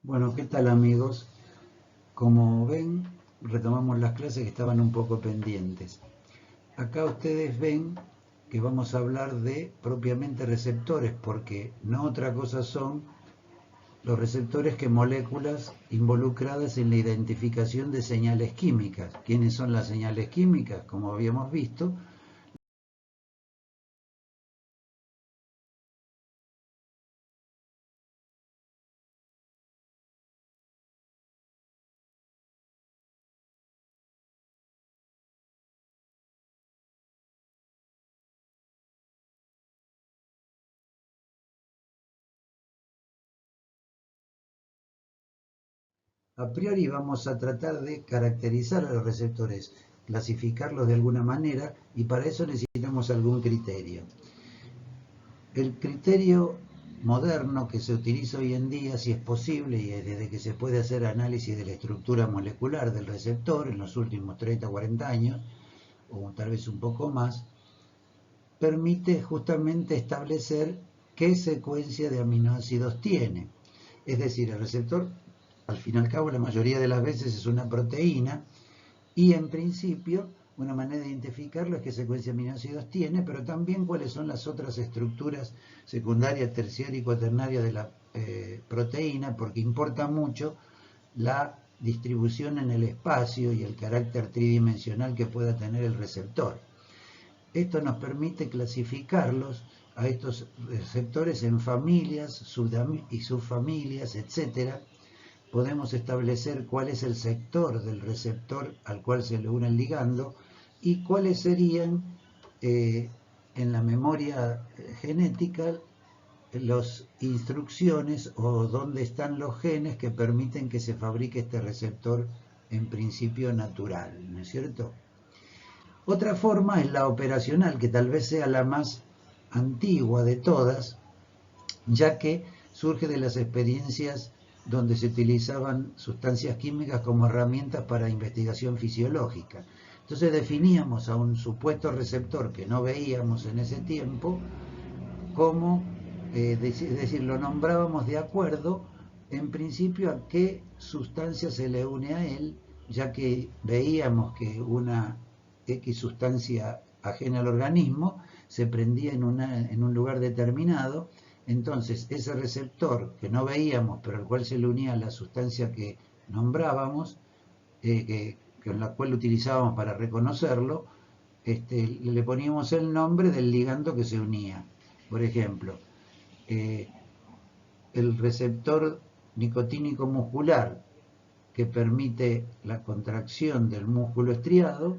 Bueno, ¿qué tal amigos? Como ven, retomamos las clases que estaban un poco pendientes. Acá ustedes ven que vamos a hablar de propiamente receptores, porque no otra cosa son los receptores que moléculas involucradas en la identificación de señales químicas. ¿Quiénes son las señales químicas? Como habíamos visto, a priori vamos a tratar de caracterizar a los receptores, clasificarlos de alguna manera, y para eso necesitamos algún criterio. El criterio moderno que se utiliza hoy en día, si es posible, y desde que se puede hacer análisis de la estructura molecular del receptor en los últimos 30 o 40 años, o tal vez un poco más, permite justamente establecer qué secuencia de aminoácidos tiene. Es decir, el receptor, al fin y al cabo, la mayoría de las veces es una proteína, y en principio, una manera de identificarlo es qué secuencia de aminoácidos tiene, pero también cuáles son las otras estructuras secundarias, terciarias y cuaternarias de la proteína, porque importa mucho la distribución en el espacio y el carácter tridimensional que pueda tener el receptor. Esto nos permite clasificarlos a estos receptores en familias y subfamilias, etcétera. Podemos establecer cuál es el sector del receptor al cual se le une el ligando y cuáles serían en la memoria genética las instrucciones o dónde están los genes que permiten que se fabrique este receptor en principio natural, ¿no es cierto? Otra forma es la operacional, que tal vez sea la más antigua de todas, ya que surge de las experiencias donde se utilizaban sustancias químicas como herramientas para investigación fisiológica. Entonces definíamos a un supuesto receptor que no veíamos en ese tiempo como, es decir, lo nombrábamos de acuerdo en principio a qué sustancia se le une a él, ya que veíamos que una X sustancia ajena al organismo se prendía en un lugar determinado. Entonces ese receptor que no veíamos pero al cual se le unía la sustancia que nombrábamos, con la cual lo utilizábamos para reconocerlo, le poníamos el nombre del ligando que se unía. Por ejemplo, eh, el receptor nicotínico muscular que permite la contracción del músculo estriado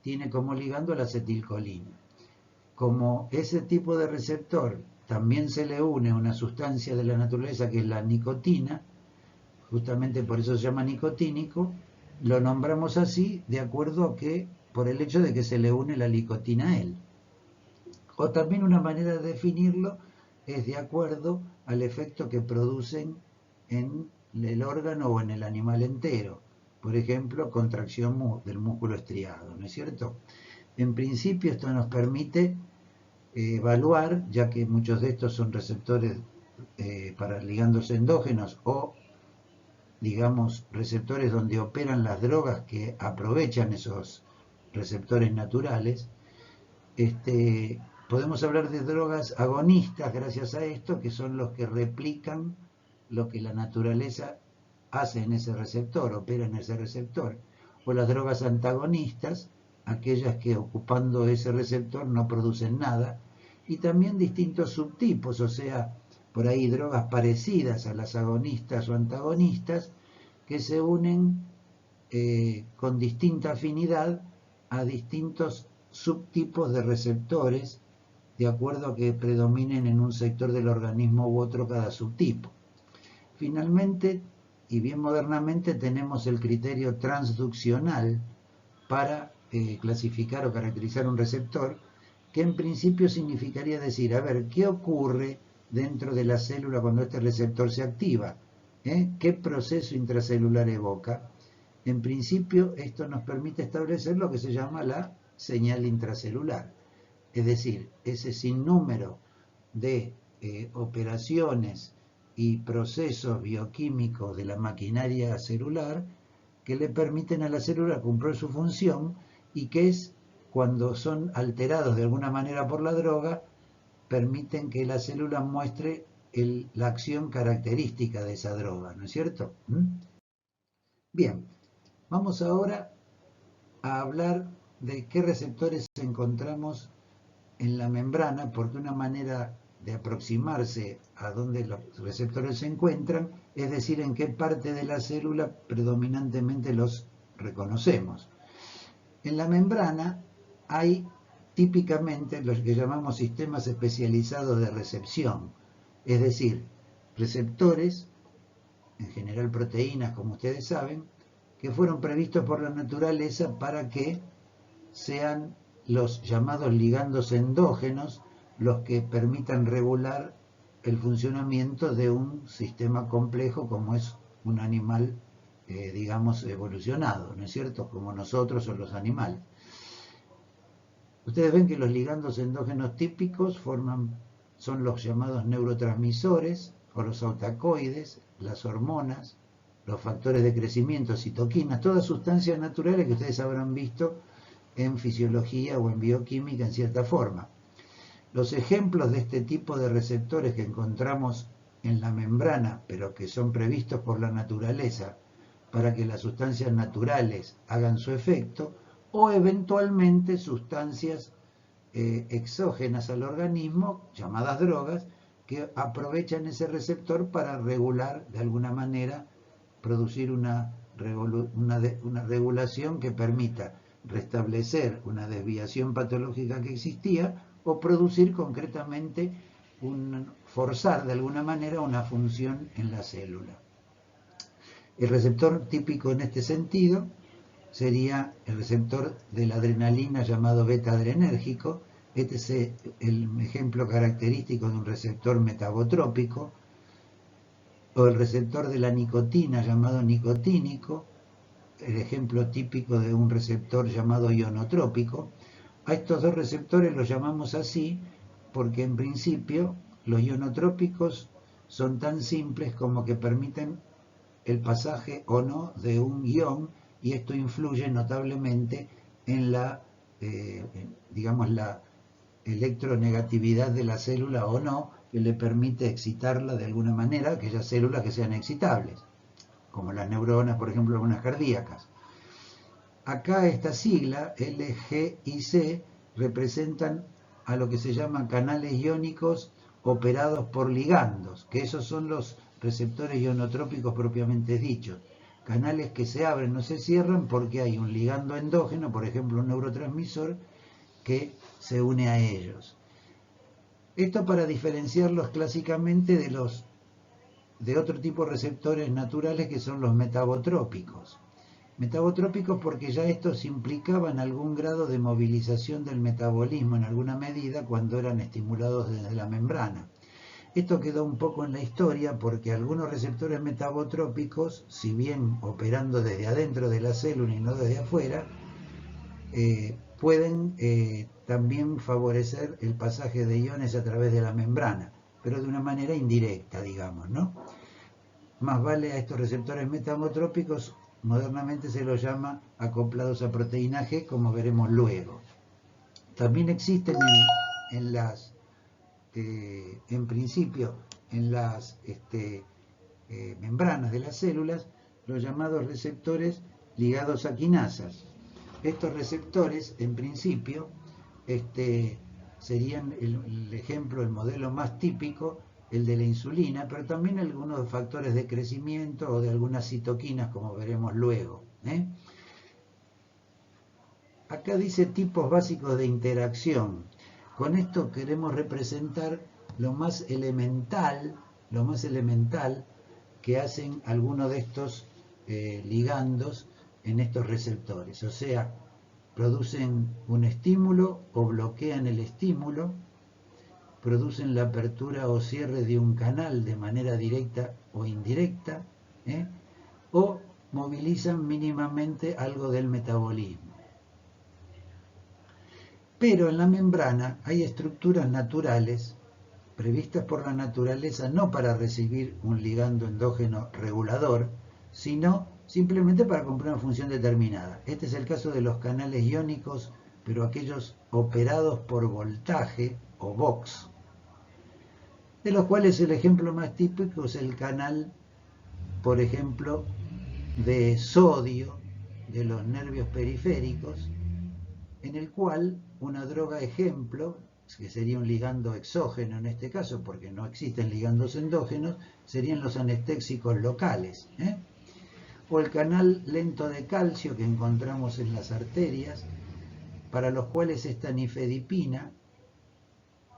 tiene como ligando la acetilcolina. Como ese tipo de receptor también se le une a una sustancia de la naturaleza que es la nicotina, justamente por eso se llama nicotínico, lo nombramos así de acuerdo a que, por el hecho de que se le une la nicotina a él. O también una manera de definirlo es de acuerdo al efecto que producen en el órgano o en el animal entero. Por ejemplo, contracción del músculo estriado, ¿no es cierto? En principio esto nos permite evaluar, ya que muchos de estos son receptores para ligandos endógenos o, digamos, receptores donde operan las drogas que aprovechan esos receptores naturales. Podemos hablar de drogas agonistas gracias a esto, que son los que replican lo que la naturaleza hace en ese receptor, opera en ese receptor. O las drogas antagonistas, aquellas que ocupando ese receptor no producen nada. Y también distintos subtipos, o sea, por ahí drogas parecidas a las agonistas o antagonistas, que se unen con distinta afinidad a distintos subtipos de receptores de acuerdo a que predominen en un sector del organismo u otro cada subtipo. Finalmente, y bien modernamente, tenemos el criterio transduccional para clasificar o caracterizar un receptor, que en principio significaría decir, a ver, ¿qué ocurre dentro de la célula cuando este receptor se activa? ¿Qué proceso intracelular evoca? En principio, esto nos permite establecer lo que se llama la señal intracelular, es decir, ese sinnúmero de operaciones y procesos bioquímicos de la maquinaria celular que le permiten a la célula cumplir su función y que es, cuando son alterados de alguna manera por la droga, permiten que la célula muestre la acción característica de esa droga, ¿no es cierto? Bien, vamos ahora a hablar de qué receptores encontramos en la membrana, porque una manera de aproximarse a donde los receptores se encuentran, es decir, en qué parte de la célula predominantemente los reconocemos. En la membrana hay típicamente los que llamamos sistemas especializados de recepción, es decir, receptores, en general proteínas, como ustedes saben, que fueron previstos por la naturaleza para que sean los llamados ligandos endógenos los que permitan regular el funcionamiento de un sistema complejo como es un animal, digamos, evolucionado, ¿no es cierto? Como nosotros o los animales. Ustedes ven que los ligandos endógenos típicos son los llamados neurotransmisores o los autacoides, las hormonas, los factores de crecimiento, citoquinas, todas sustancias naturales que ustedes habrán visto en fisiología o en bioquímica en cierta forma. Los ejemplos de este tipo de receptores que encontramos en la membrana, pero que son previstos por la naturaleza para que las sustancias naturales hagan su efecto, o eventualmente sustancias exógenas al organismo, llamadas drogas, que aprovechan ese receptor para regular de alguna manera, producir una regulación que permita restablecer una desviación patológica que existía o producir concretamente, forzar de alguna manera una función en la célula. El receptor típico en este sentido sería el receptor de la adrenalina llamado beta-adrenérgico. Este es el ejemplo característico de un receptor metabotrópico, o el receptor de la nicotina llamado nicotínico, el ejemplo típico de un receptor llamado ionotrópico. A estos dos receptores los llamamos así porque en principio los ionotrópicos son tan simples como que permiten el pasaje o no de un ion, y esto influye notablemente en la, digamos, la electronegatividad de la célula o no, que le permite excitarla de alguna manera, aquellas células que sean excitables, como las neuronas, por ejemplo, algunas cardíacas. Acá esta sigla, L, G y C, representan a lo que se llaman canales iónicos operados por ligandos, que esos son los receptores ionotrópicos propiamente dichos. Canales que se abren, no se cierran, porque hay un ligando endógeno, por ejemplo un neurotransmisor, que se une a ellos. Esto para diferenciarlos clásicamente de otro tipo de receptores naturales que son los metabotrópicos. Metabotrópicos porque ya estos implicaban algún grado de movilización del metabolismo en alguna medida cuando eran estimulados desde la membrana. Esto quedó un poco en la historia porque algunos receptores metabotrópicos, si bien operando desde adentro de la célula y no desde afuera, pueden también favorecer el pasaje de iones a través de la membrana, pero de una manera indirecta, digamos, ¿no? Más vale a estos receptores metabotrópicos, modernamente se los llama acoplados a proteína G, como veremos luego. También existen en principio, en las membranas de las células, los llamados receptores ligados a quinasas. Estos receptores, en principio, serían el ejemplo, el modelo más típico, el de la insulina, pero también algunos factores de crecimiento o de algunas citoquinas, como veremos luego. Acá dice tipos básicos de interacción. Con esto queremos representar lo más elemental que hacen algunos de estos ligandos en estos receptores. O sea, producen un estímulo o bloquean el estímulo, producen la apertura o cierre de un canal de manera directa o indirecta, o movilizan mínimamente algo del metabolismo. Pero en la membrana hay estructuras naturales previstas por la naturaleza no para recibir un ligando endógeno regulador, sino simplemente para cumplir una función determinada. Este es el caso de los canales iónicos, pero aquellos operados por voltaje o Vox, de los cuales el ejemplo más típico es el canal, por ejemplo, de sodio de los nervios periféricos, en el cual una droga ejemplo, que sería un ligando exógeno en este caso, porque no existen ligandos endógenos, serían los anestéxicos locales, o el canal lento de calcio que encontramos en las arterias, para los cuales esta nifedipina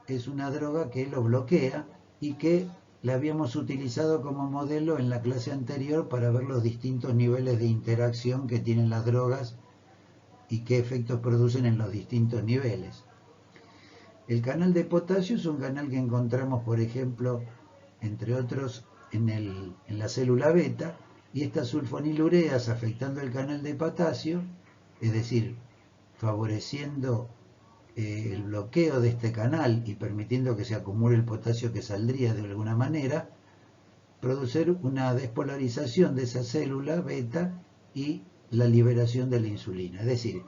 es una droga que lo bloquea y que la habíamos utilizado como modelo en la clase anterior para ver los distintos niveles de interacción que tienen las drogas y qué efectos producen en los distintos niveles. El canal de potasio es un canal que encontramos, por ejemplo, entre otros, en la célula beta, y estas sulfonilureas afectando el canal de potasio, es decir, favoreciendo el bloqueo de este canal y permitiendo que se acumule el potasio que saldría de alguna manera, producir una despolarización de esa célula beta y la liberación de la insulina. Es decir,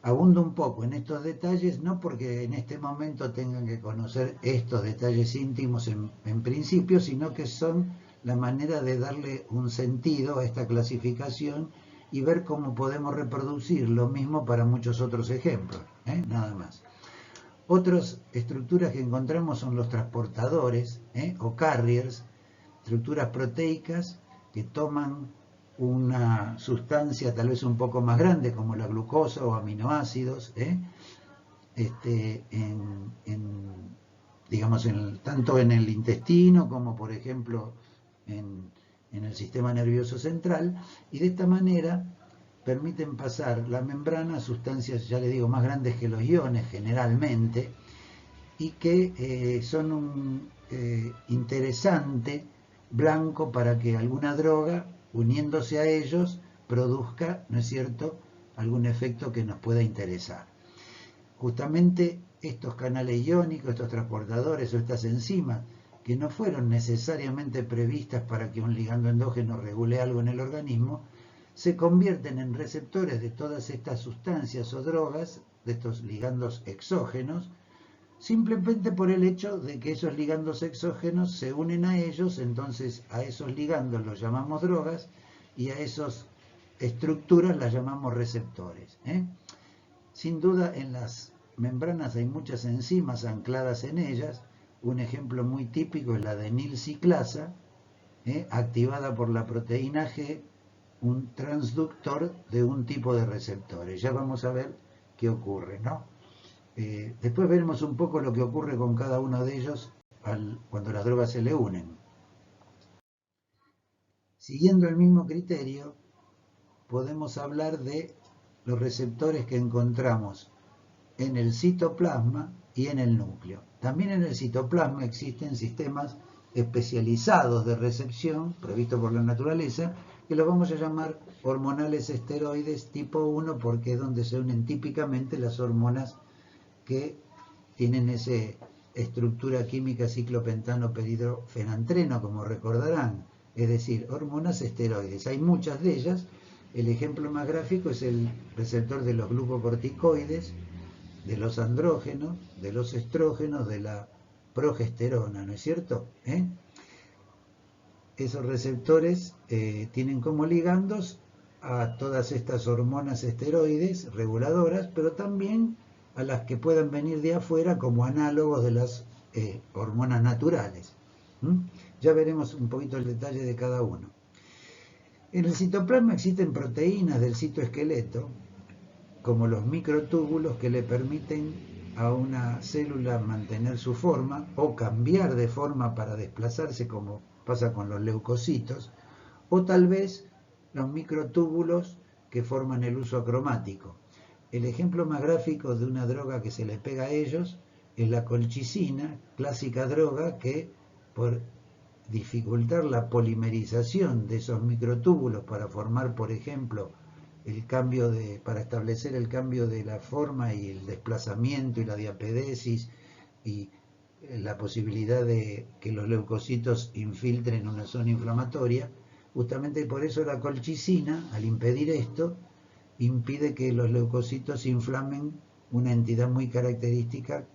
abundo un poco en estos detalles, no porque en este momento tengan que conocer estos detalles íntimos en principio, sino que son la manera de darle un sentido a esta clasificación y ver cómo podemos reproducir lo mismo para muchos otros ejemplos, nada más. Otras estructuras que encontramos son los transportadores o carriers, estructuras proteicas que toman una sustancia tal vez un poco más grande como la glucosa o aminoácidos, digamos, tanto en el intestino como por ejemplo en el sistema nervioso central, y de esta manera permiten pasar la membrana a sustancias, ya les digo, más grandes que los iones generalmente, y que son un interesante blanco para que alguna droga, uniéndose a ellos, produzca, ¿no es cierto?, algún efecto que nos pueda interesar. Justamente estos canales iónicos, estos transportadores o estas enzimas, que no fueron necesariamente previstas para que un ligando endógeno regule algo en el organismo, se convierten en receptores de todas estas sustancias o drogas, de estos ligandos exógenos, simplemente por el hecho de que esos ligandos exógenos se unen a ellos, entonces a esos ligandos los llamamos drogas y a esas estructuras las llamamos receptores. Sin duda en las membranas hay muchas enzimas ancladas en ellas. Un ejemplo muy típico es la denilciclasa, activada por la proteína G, un transductor de un tipo de receptores. Ya vamos a ver qué ocurre, ¿no? Después veremos un poco lo que ocurre con cada uno de ellos cuando las drogas se le unen. Siguiendo el mismo criterio, podemos hablar de los receptores que encontramos en el citoplasma y en el núcleo. También en el citoplasma existen sistemas especializados de recepción previstos por la naturaleza, que los vamos a llamar hormonales esteroides tipo 1 porque es donde se unen típicamente las hormonas que tienen esa estructura química ciclopentano peridrofenantreno, como recordarán, es decir, hormonas esteroides. Hay muchas de ellas. El ejemplo más gráfico es el receptor de los glucocorticoides, de los andrógenos, de los estrógenos, de la progesterona, ¿no es cierto? Esos receptores tienen como ligandos a todas estas hormonas esteroides reguladoras, pero también a las que puedan venir de afuera como análogos de las hormonas naturales. Ya veremos un poquito el detalle de cada uno. En el citoplasma existen proteínas del citoesqueleto, como los microtúbulos que le permiten a una célula mantener su forma o cambiar de forma para desplazarse, como pasa con los leucocitos, o tal vez los microtúbulos que forman el uso cromático. El ejemplo más gráfico de una droga que se le pega a ellos es la colchicina, clásica droga que por dificultar la polimerización de esos microtúbulos para formar, por ejemplo, para establecer el cambio de la forma y el desplazamiento y la diapedesis y la posibilidad de que los leucocitos infiltren una zona inflamatoria. Justamente por eso la colchicina, al impedir esto, impide que los leucocitos inflamen una entidad muy característica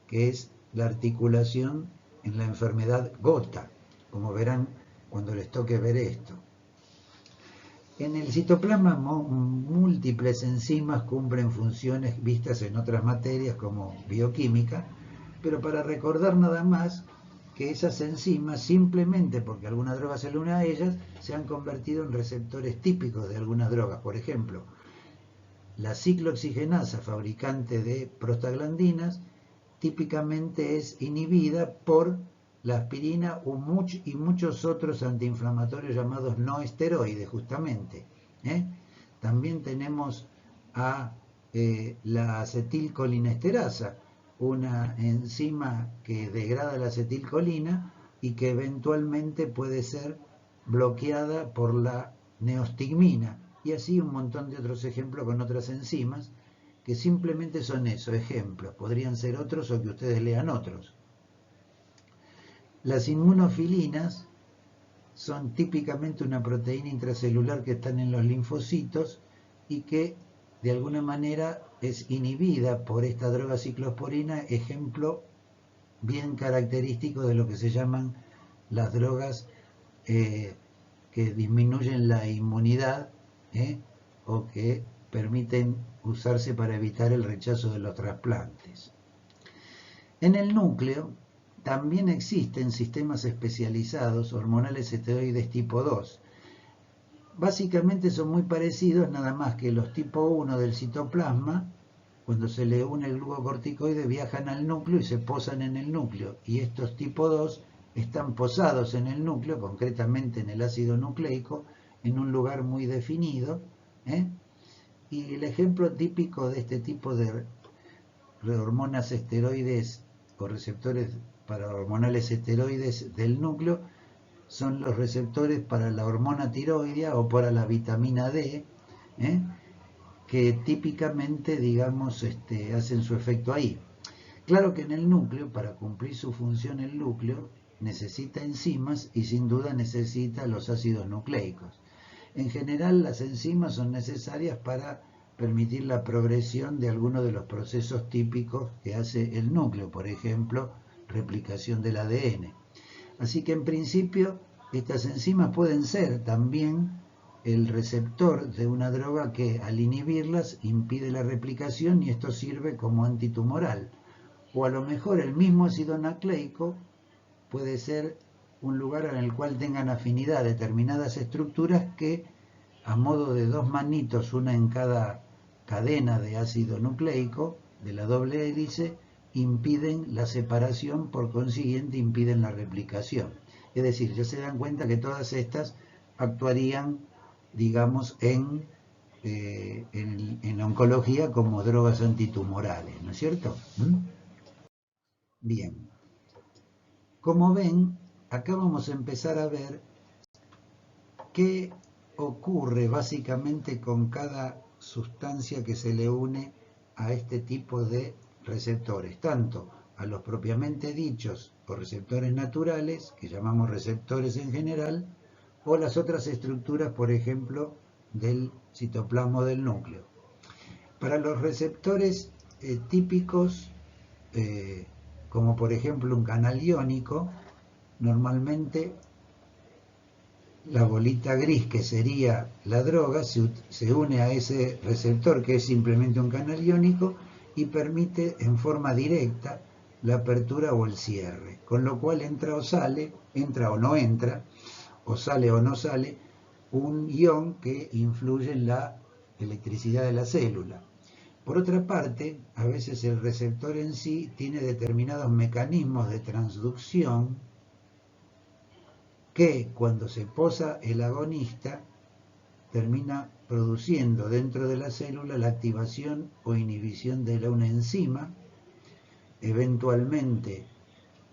que es la articulación en la enfermedad gota, como verán cuando les toque ver esto. En el citoplasma múltiples enzimas cumplen funciones vistas en otras materias como bioquímica, pero para recordar nada más que esas enzimas, simplemente porque alguna droga se le une a ellas, se han convertido en receptores típicos de algunas drogas. Por ejemplo, la ciclooxigenasa, fabricante de prostaglandinas, típicamente es inhibida por la aspirina y muchos otros antiinflamatorios llamados no esteroides, justamente. También tenemos a la acetilcolinesterasa, una enzima que degrada la acetilcolina y que eventualmente puede ser bloqueada por la neostigmina, y así un montón de otros ejemplos con otras enzimas que simplemente son eso, ejemplos, podrían ser otros o que ustedes lean otros. Las inmunofilinas son típicamente una proteína intracelular que están en los linfocitos y que de alguna manera es inhibida por esta droga ciclosporina, ejemplo bien característico de lo que se llaman las drogas que disminuyen la inmunidad o que permiten usarse para evitar el rechazo de los trasplantes. En el núcleo también existen sistemas especializados hormonales esteroides tipo 2. Básicamente son muy parecidos, nada más que los tipo 1 del citoplasma, cuando se le une el glucocorticoide, viajan al núcleo y se posan en el núcleo. Y estos tipo 2 están posados en el núcleo, concretamente en el ácido nucleico, en un lugar muy definido. Y el ejemplo típico de este tipo de hormonas esteroides o receptores para hormonales esteroides del núcleo son los receptores para la hormona tiroidea o para la vitamina D, que típicamente, digamos, hacen su efecto ahí. Claro que en el núcleo, para cumplir su función el núcleo, necesita enzimas y sin duda necesita los ácidos nucleicos. En general, las enzimas son necesarias para permitir la progresión de algunos de los procesos típicos que hace el núcleo, por ejemplo, replicación del ADN. Así que en principio, estas enzimas pueden ser también el receptor de una droga que al inhibirlas impide la replicación y esto sirve como antitumoral. O a lo mejor el mismo ácido nucleico puede ser un lugar en el cual tengan afinidad determinadas estructuras que, a modo de dos manitos, una en cada cadena de ácido nucleico, de la doble hélice, impiden la separación, por consiguiente impiden la replicación. Es decir, ya se dan cuenta que todas estas actuarían, digamos, en oncología como drogas antitumorales, ¿no es cierto? Bien. Como ven, acá vamos a empezar a ver qué ocurre básicamente con cada sustancia que se le une a este tipo de receptores, tanto a los propiamente dichos o receptores naturales, que llamamos receptores en general, o las otras estructuras, por ejemplo, del citoplasma del núcleo. Para los receptores típicos, como por ejemplo un canal iónico, normalmente la bolita gris, que sería la droga, se une a ese receptor, que es simplemente un canal iónico, y permite en forma directa la apertura o el cierre, con lo cual entra o sale, entra o no entra, o sale o no sale, un ion que influye en la electricidad de la célula. Por otra parte, a veces el receptor en sí tiene determinados mecanismos de transducción que, cuando se posa el agonista, termina produciendo dentro de la célula la activación o inhibición de una enzima, eventualmente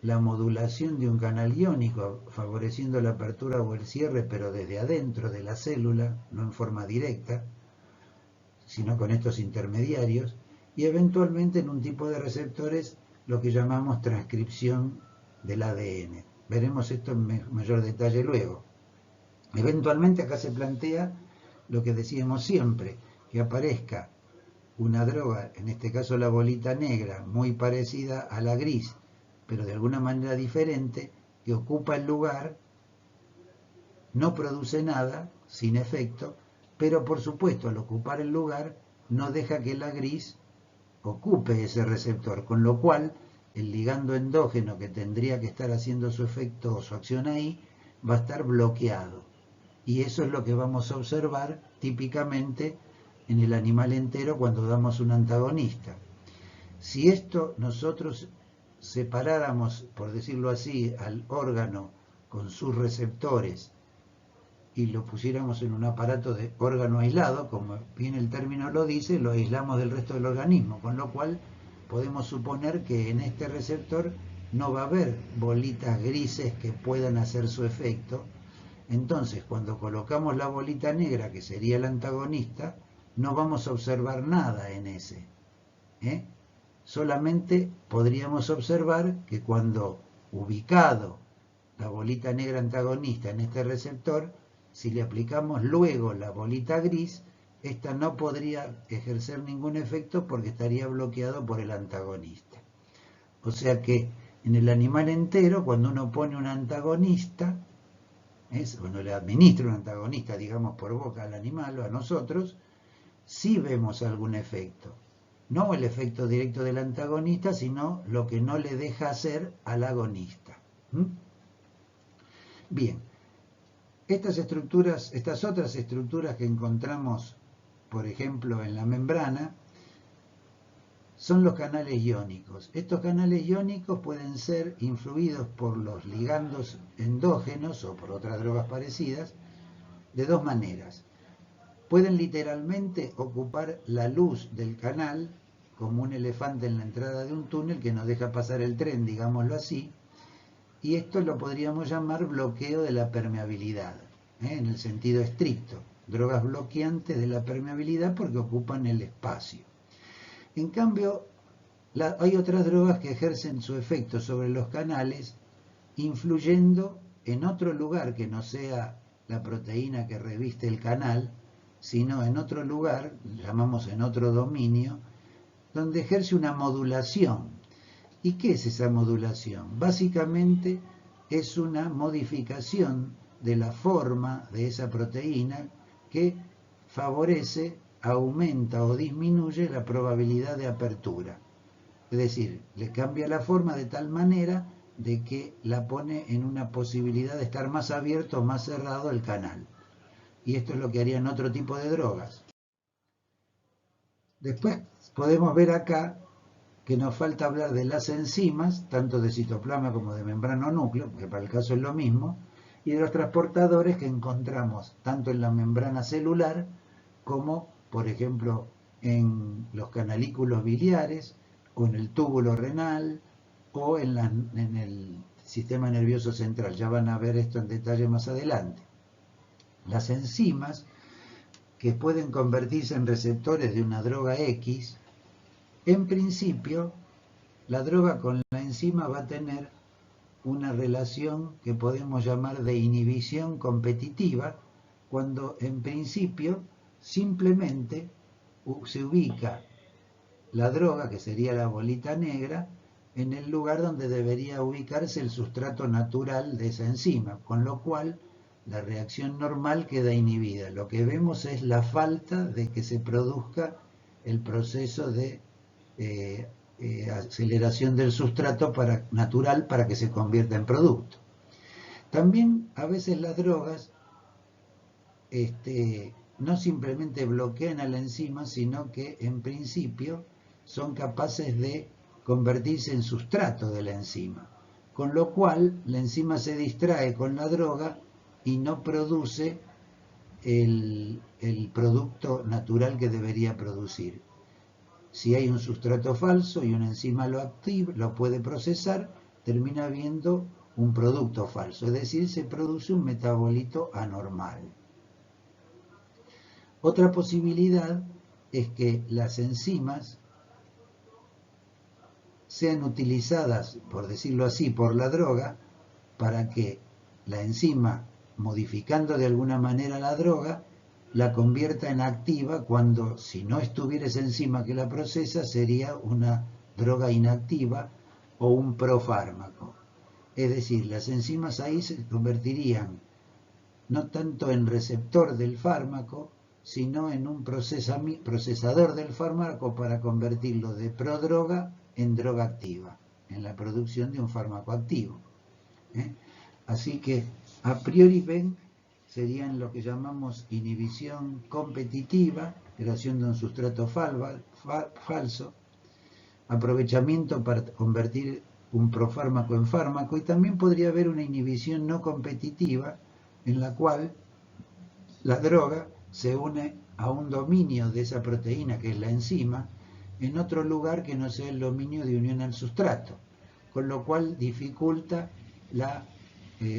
la modulación de un canal iónico, favoreciendo la apertura o el cierre, pero desde adentro de la célula, no en forma directa, sino con estos intermediarios, y eventualmente en un tipo de receptores lo que llamamos transcripción del ADN. Veremos esto en mayor detalle luego. Eventualmente acá se plantea lo que decíamos siempre, que aparezca una droga, en este caso la bolita negra, muy parecida a la gris, pero de alguna manera diferente, que ocupa el lugar, no produce nada, sin efecto, pero por supuesto al ocupar el lugar no deja que la gris ocupe ese receptor, con lo cual el ligando endógeno que tendría que estar haciendo su efecto o su acción ahí va a estar bloqueado. Y eso es lo que vamos a observar típicamente en el animal entero cuando damos un antagonista. Si esto nosotros separáramos, por decirlo así, al órgano con sus receptores y lo pusiéramos en un aparato de órgano aislado, como bien el término lo dice, lo aislamos del resto del organismo, con lo cual podemos suponer que en este receptor no va a haber bolitas grises que puedan hacer su efecto. Entonces, cuando colocamos la bolita negra, que sería el antagonista, no vamos a observar nada en ese. Solamente podríamos observar que cuando ubicado la bolita negra antagonista en este receptor, si le aplicamos luego la bolita gris, esta no podría ejercer ningún efecto porque estaría bloqueado por el antagonista. O sea que en el animal entero, cuando uno pone un antagonista, cuando le administra un antagonista, digamos, por boca al animal o a nosotros, sí vemos algún efecto. No el efecto directo del antagonista, sino lo que no le deja hacer al agonista. Bien, estas otras estructuras que encontramos, por ejemplo, en la membrana, son los canales iónicos. Estos canales iónicos pueden ser influidos por los ligandos endógenos o por otras drogas parecidas de dos maneras. Pueden literalmente ocupar la luz del canal, como un elefante en la entrada de un túnel que no deja pasar el tren, digámoslo así, y esto lo podríamos llamar bloqueo de la permeabilidad, en el sentido estricto, drogas bloqueantes de la permeabilidad porque ocupan el espacio. En cambio, hay otras drogas que ejercen su efecto sobre los canales influyendo en otro lugar que no sea la proteína que reviste el canal, sino en otro lugar, llamamos en otro dominio, donde ejerce una modulación. ¿Y qué es esa modulación? Básicamente es una modificación de la forma de esa proteína que favorece, aumenta o disminuye la probabilidad de apertura. Es decir, le cambia la forma de tal manera de que la pone en una posibilidad de estar más abierto o más cerrado el canal. Y esto es lo que harían otro tipo de drogas. Después podemos ver acá que nos falta hablar de las enzimas, tanto de citoplasma como de membrana o núcleo, que para el caso es lo mismo, y de los transportadores que encontramos tanto en la membrana celular como, por ejemplo, en los canalículos biliares, o en el túbulo renal, o en el sistema nervioso central. Ya van a ver esto en detalle más adelante. Las enzimas, que pueden convertirse en receptores de una droga X, en principio, la droga con la enzima va a tener una relación que podemos llamar de inhibición competitiva, cuando en principio simplemente se ubica la droga, que sería la bolita negra, en el lugar donde debería ubicarse el sustrato natural de esa enzima, con lo cual la reacción normal queda inhibida. Lo que vemos es la falta de que se produzca el proceso de aceleración del sustrato natural para que se convierta en producto. También a veces las drogas no simplemente bloquean a la enzima, sino que en principio son capaces de convertirse en sustrato de la enzima, con lo cual la enzima se distrae con la droga y no produce el producto natural que debería producir. Si hay un sustrato falso y una enzima lo activa, lo puede procesar, termina habiendo un producto falso, es decir, se produce un metabolito anormal. Otra posibilidad es que las enzimas sean utilizadas, por decirlo así, por la droga, para que la enzima, modificando de alguna manera la droga, la convierta en activa cuando, si no estuviera esa enzima que la procesa, sería una droga inactiva o un profármaco. Es decir, las enzimas ahí se convertirían no tanto en receptor del fármaco, sino en un procesador del fármaco para convertirlo de prodroga en droga activa, en la producción de un fármaco activo. Así que, a priori ven, serían lo que llamamos inhibición competitiva, creación de un sustrato falso, aprovechamiento para convertir un profármaco en fármaco, y también podría haber una inhibición no competitiva, en la cual la droga se une a un dominio de esa proteína, que es la enzima, en otro lugar que no sea el dominio de unión al sustrato, con lo cual dificulta la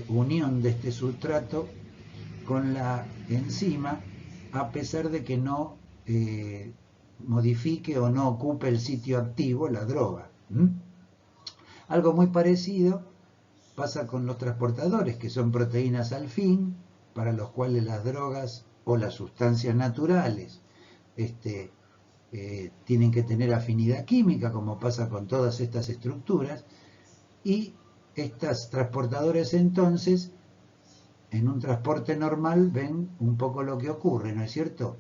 unión de este sustrato con la enzima, a pesar de que no modifique o no ocupe el sitio activo la droga. Algo muy parecido pasa con los transportadores, que son proteínas al fin, para los cuales las drogas o las sustancias naturales tienen que tener afinidad química, como pasa con todas estas estructuras, y estas transportadores entonces, en un transporte normal, ven un poco lo que ocurre, ¿no es cierto?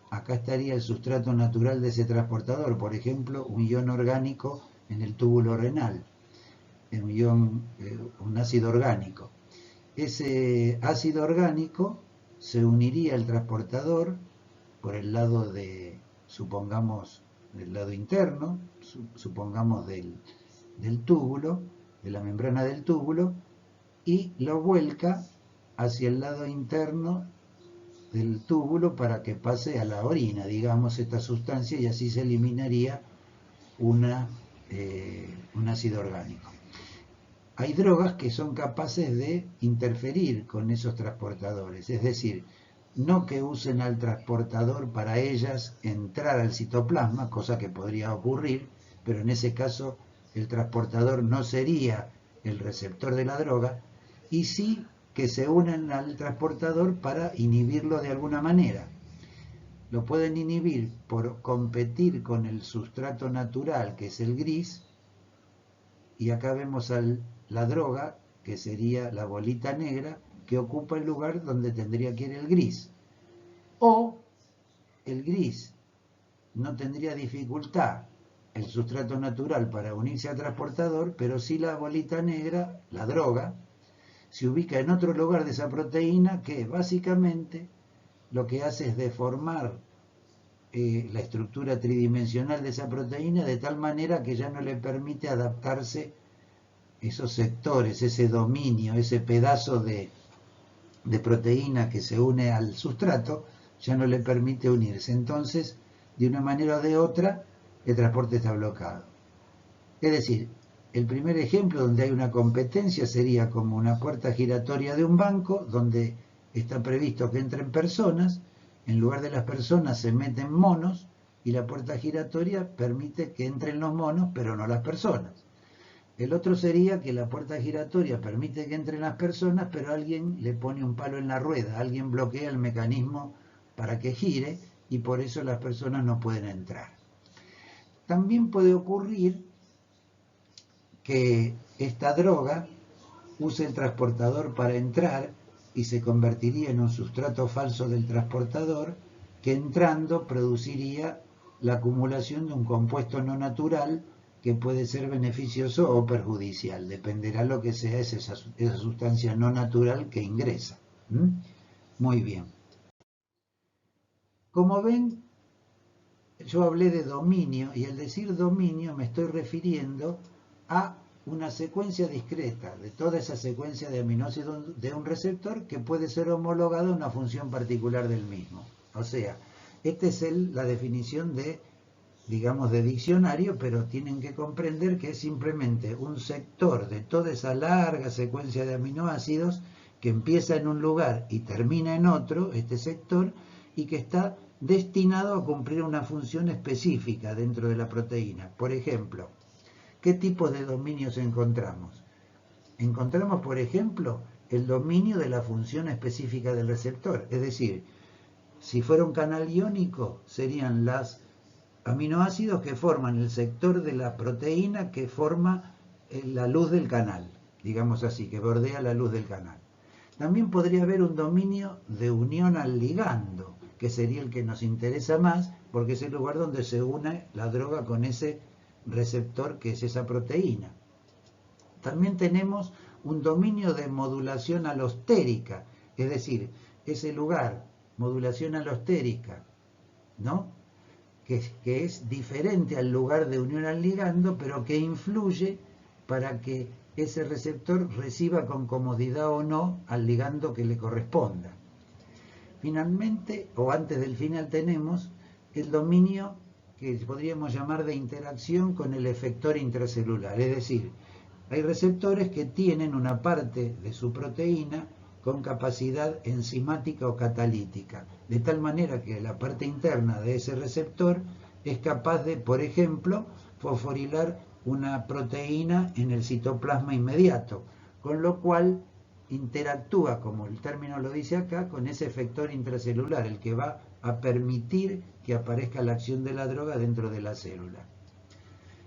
Acá estaría el sustrato natural de ese transportador, por ejemplo, un ion orgánico en el túbulo renal, un ácido orgánico. Ese ácido orgánico se uniría al transportador por el lado de, supongamos, del lado interno, supongamos del túbulo, de la membrana del túbulo, y lo vuelca hacia el lado interno del túbulo para que pase a la orina, digamos, esta sustancia, y así se eliminaría un ácido orgánico. Hay drogas que son capaces de interferir con esos transportadores, es decir, no que usen al transportador para ellas entrar al citoplasma, cosa que podría ocurrir, pero en ese caso el transportador no sería el receptor de la droga, y sí que se unen al transportador para inhibirlo de alguna manera. Lo pueden inhibir por competir con el sustrato natural, que es el gris, y acá vemos la droga, que sería la bolita negra, que ocupa el lugar donde tendría que ir el gris. O el gris no tendría dificultad, el sustrato natural, para unirse al transportador, pero sí la bolita negra, la droga, se ubica en otro lugar de esa proteína, que básicamente lo que hace es deformar la estructura tridimensional de esa proteína de tal manera que ya no le permite adaptarse esos sectores, ese dominio, ese pedazo de proteína que se une al sustrato, ya no le permite unirse. Entonces, de una manera o de otra, el transporte está bloqueado. Es decir, el primer ejemplo donde hay una competencia sería como una puerta giratoria de un banco, donde está previsto que entren personas, en lugar de las personas se meten monos, y la puerta giratoria permite que entren los monos, pero no las personas. El otro sería que la puerta giratoria permite que entren las personas, pero alguien le pone un palo en la rueda, alguien bloquea el mecanismo para que gire, y por eso las personas no pueden entrar. También puede ocurrir que esta droga use el transportador para entrar y se convertiría en un sustrato falso del transportador, que entrando produciría la acumulación de un compuesto no natural que puede ser beneficioso o perjudicial, dependerá lo que sea esa sustancia no natural que ingresa. Muy bien. Como ven, yo hablé de dominio, y al decir dominio me estoy refiriendo a una secuencia discreta de toda esa secuencia de aminoácidos de un receptor, que puede ser homologada a una función particular del mismo. O sea, esta es la definición de, digamos, de diccionario, pero tienen que comprender que es simplemente un sector de toda esa larga secuencia de aminoácidos que empieza en un lugar y termina en otro, este sector, y que está destinado a cumplir una función específica dentro de la proteína. Por ejemplo, ¿qué tipos de dominios encontramos? Encontramos, por ejemplo, el dominio de la función específica del receptor. Es decir, si fuera un canal iónico, serían los aminoácidos que forman el sector de la proteína que forma la luz del canal, digamos así, que bordea la luz del canal. También podría haber un dominio de unión al ligando, que sería el que nos interesa más, porque es el lugar donde se une la droga con ese receptor que es esa proteína. También tenemos un dominio de modulación alostérica, es decir, ese lugar, modulación alostérica, ¿no? Que es diferente al lugar de unión al ligando, pero que influye para que ese receptor reciba con comodidad o no al ligando que le corresponda. Finalmente, o antes del final, tenemos el dominio que podríamos llamar de interacción con el efector intracelular, es decir, hay receptores que tienen una parte de su proteína con capacidad enzimática o catalítica, de tal manera que la parte interna de ese receptor es capaz de, por ejemplo, fosforilar una proteína en el citoplasma inmediato, con lo cual interactúa, como el término lo dice acá, con ese efector intracelular, el que va a permitir que aparezca la acción de la droga dentro de la célula.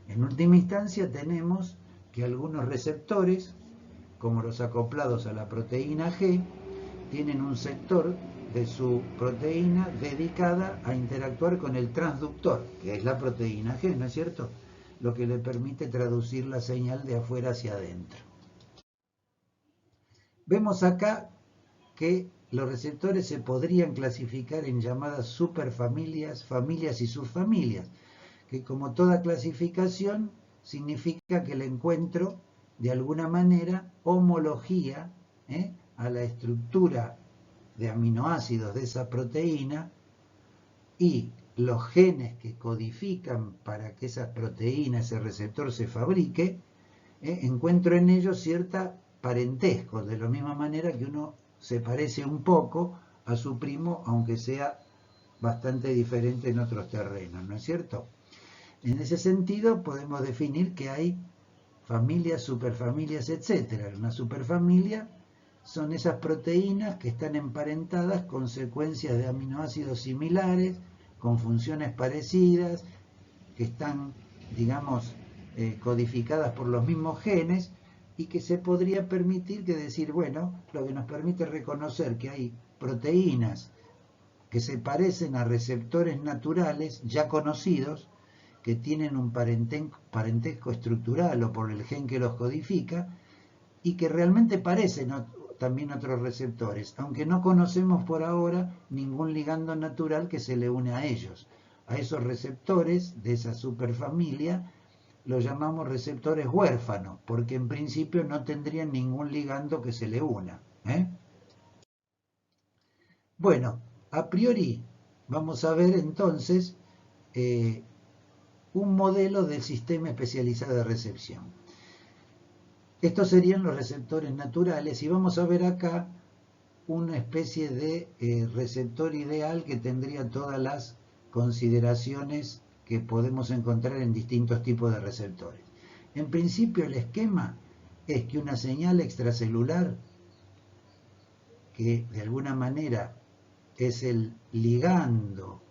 En última instancia tenemos que algunos receptores, como los acoplados a la proteína G, tienen un sector de su proteína dedicada a interactuar con el transductor, que es la proteína G, ¿no es cierto? Lo que le permite traducir la señal de afuera hacia adentro. Vemos acá que los receptores se podrían clasificar en llamadas superfamilias, familias y subfamilias, que como toda clasificación significa que le encuentro de alguna manera homología a la estructura de aminoácidos de esa proteína, y los genes que codifican para que esa proteína, ese receptor se fabrique, encuentro en ellos cierta parentesco, de la misma manera que uno se parece un poco a su primo, aunque sea bastante diferente en otros terrenos, ¿no es cierto? En ese sentido podemos definir que hay familias, superfamilias, etc. Una superfamilia son esas proteínas que están emparentadas con secuencias de aminoácidos similares, con funciones parecidas, que están, digamos, codificadas por los mismos genes, y que se podría permitir que decir, bueno, lo que nos permite reconocer que hay proteínas que se parecen a receptores naturales ya conocidos, que tienen un parentesco estructural o por el gen que los codifica, y que realmente parecen también otros receptores, aunque no conocemos por ahora ningún ligando natural que se le une a ellos. A esos receptores de esa superfamilia los llamamos receptores huérfanos, porque en principio no tendrían ningún ligando que se le una. Bueno, a priori vamos a ver entonces un modelo del sistema especializado de recepción. Estos serían los receptores naturales, y vamos a ver acá una especie de receptor ideal que tendría todas las consideraciones que podemos encontrar en distintos tipos de receptores. En principio, el esquema es que una señal extracelular, que de alguna manera es el ligando,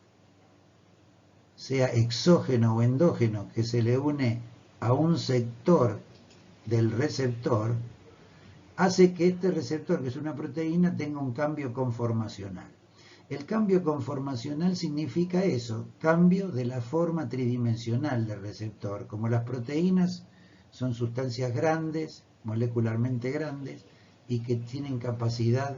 sea exógeno o endógeno, que se le une a un sector del receptor, hace que este receptor, que es una proteína, tenga un cambio conformacional. El cambio conformacional significa eso, cambio de la forma tridimensional del receptor. Como las proteínas son sustancias grandes, molecularmente grandes, y que tienen capacidad,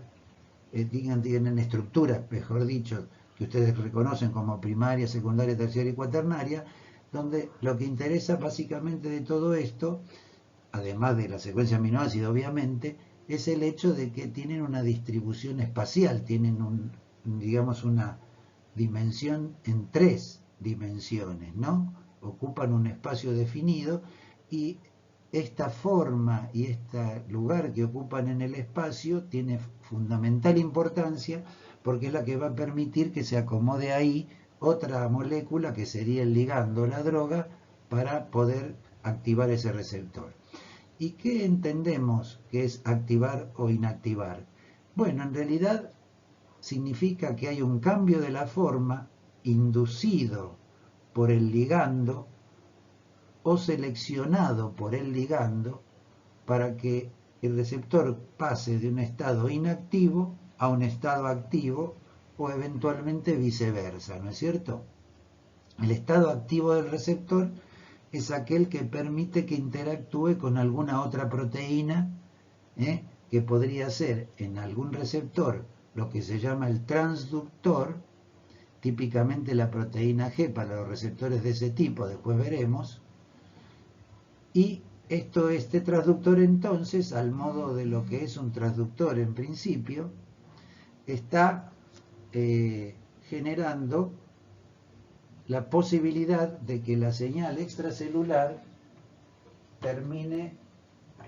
tienen estructura, mejor dicho, que ustedes reconocen como primaria, secundaria, terciaria y cuaternaria, donde lo que interesa básicamente de todo esto, además de la secuencia aminoácida obviamente, es el hecho de que tienen una distribución espacial, tienen digamos una dimensión en 3 dimensiones, ¿no? Ocupan un espacio definido, y esta forma y este lugar que ocupan en el espacio tiene fundamental importancia, porque es la que va a permitir que se acomode ahí otra molécula que sería el ligando, la droga, para poder activar ese receptor. ¿Y qué entendemos que es activar o inactivar? Bueno, en realidad significa que hay un cambio de la forma inducido por el ligando o seleccionado por el ligando para que el receptor pase de un estado inactivo a un estado activo o eventualmente viceversa, ¿no es cierto? El estado activo del receptor es aquel que permite que interactúe con alguna otra proteína, que podría ser en algún receptor lo que se llama el transductor, típicamente la proteína G para los receptores de ese tipo, después veremos, y este transductor entonces, al modo de lo que es un transductor en principio, está generando la posibilidad de que la señal extracelular termine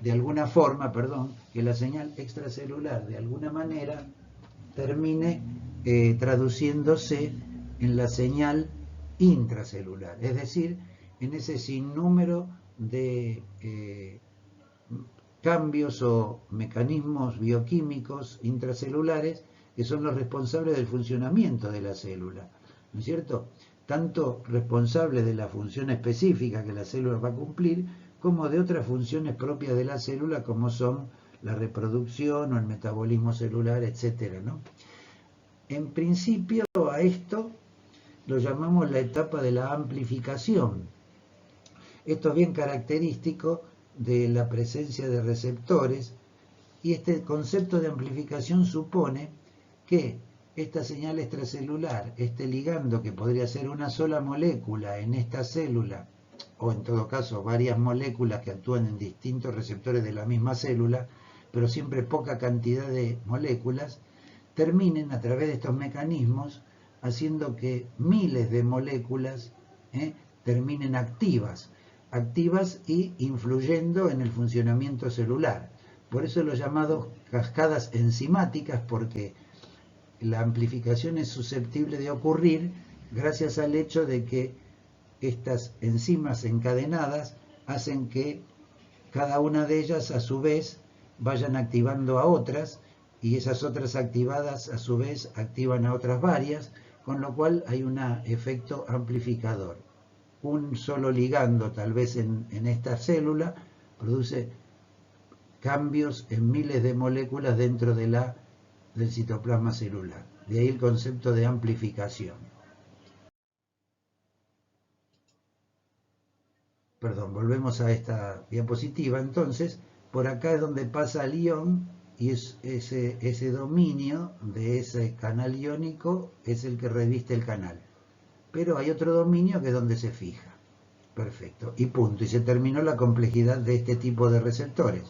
de alguna forma, que la señal extracelular de alguna manera termine traduciéndose en la señal intracelular, es decir, en ese sinnúmero de cambios o mecanismos bioquímicos intracelulares que son los responsables del funcionamiento de la célula, ¿no es cierto? Tanto responsables de la función específica que la célula va a cumplir, como de otras funciones propias de la célula, como son la reproducción o el metabolismo celular, etcétera, ¿no? En principio, a esto lo llamamos la etapa de la amplificación. Esto es bien característico de la presencia de receptores, y este concepto de amplificación supone que esta señal extracelular, este ligando que podría ser una sola molécula en esta célula, o en todo caso varias moléculas que actúan en distintos receptores de la misma célula, pero siempre poca cantidad de moléculas, terminen a través de estos mecanismos haciendo que miles de moléculas terminen activas y influyendo en el funcionamiento celular. Por eso lo llamado cascadas enzimáticas, porque la amplificación es susceptible de ocurrir gracias al hecho de que estas enzimas encadenadas hacen que cada una de ellas a su vez vayan activando a otras, y esas otras activadas a su vez activan a otras varias, con lo cual hay un efecto amplificador. Un solo ligando tal vez en esta célula produce cambios en miles de moléculas dentro del citoplasma celular. De ahí el concepto de amplificación. Perdón, volvemos a esta diapositiva. Entonces, por acá es donde pasa el ion, y ese dominio de ese canal iónico es el que reviste el canal. Pero hay otro dominio que es donde se fija. Perfecto. Y punto. Y se terminó la complejidad de este tipo de receptores.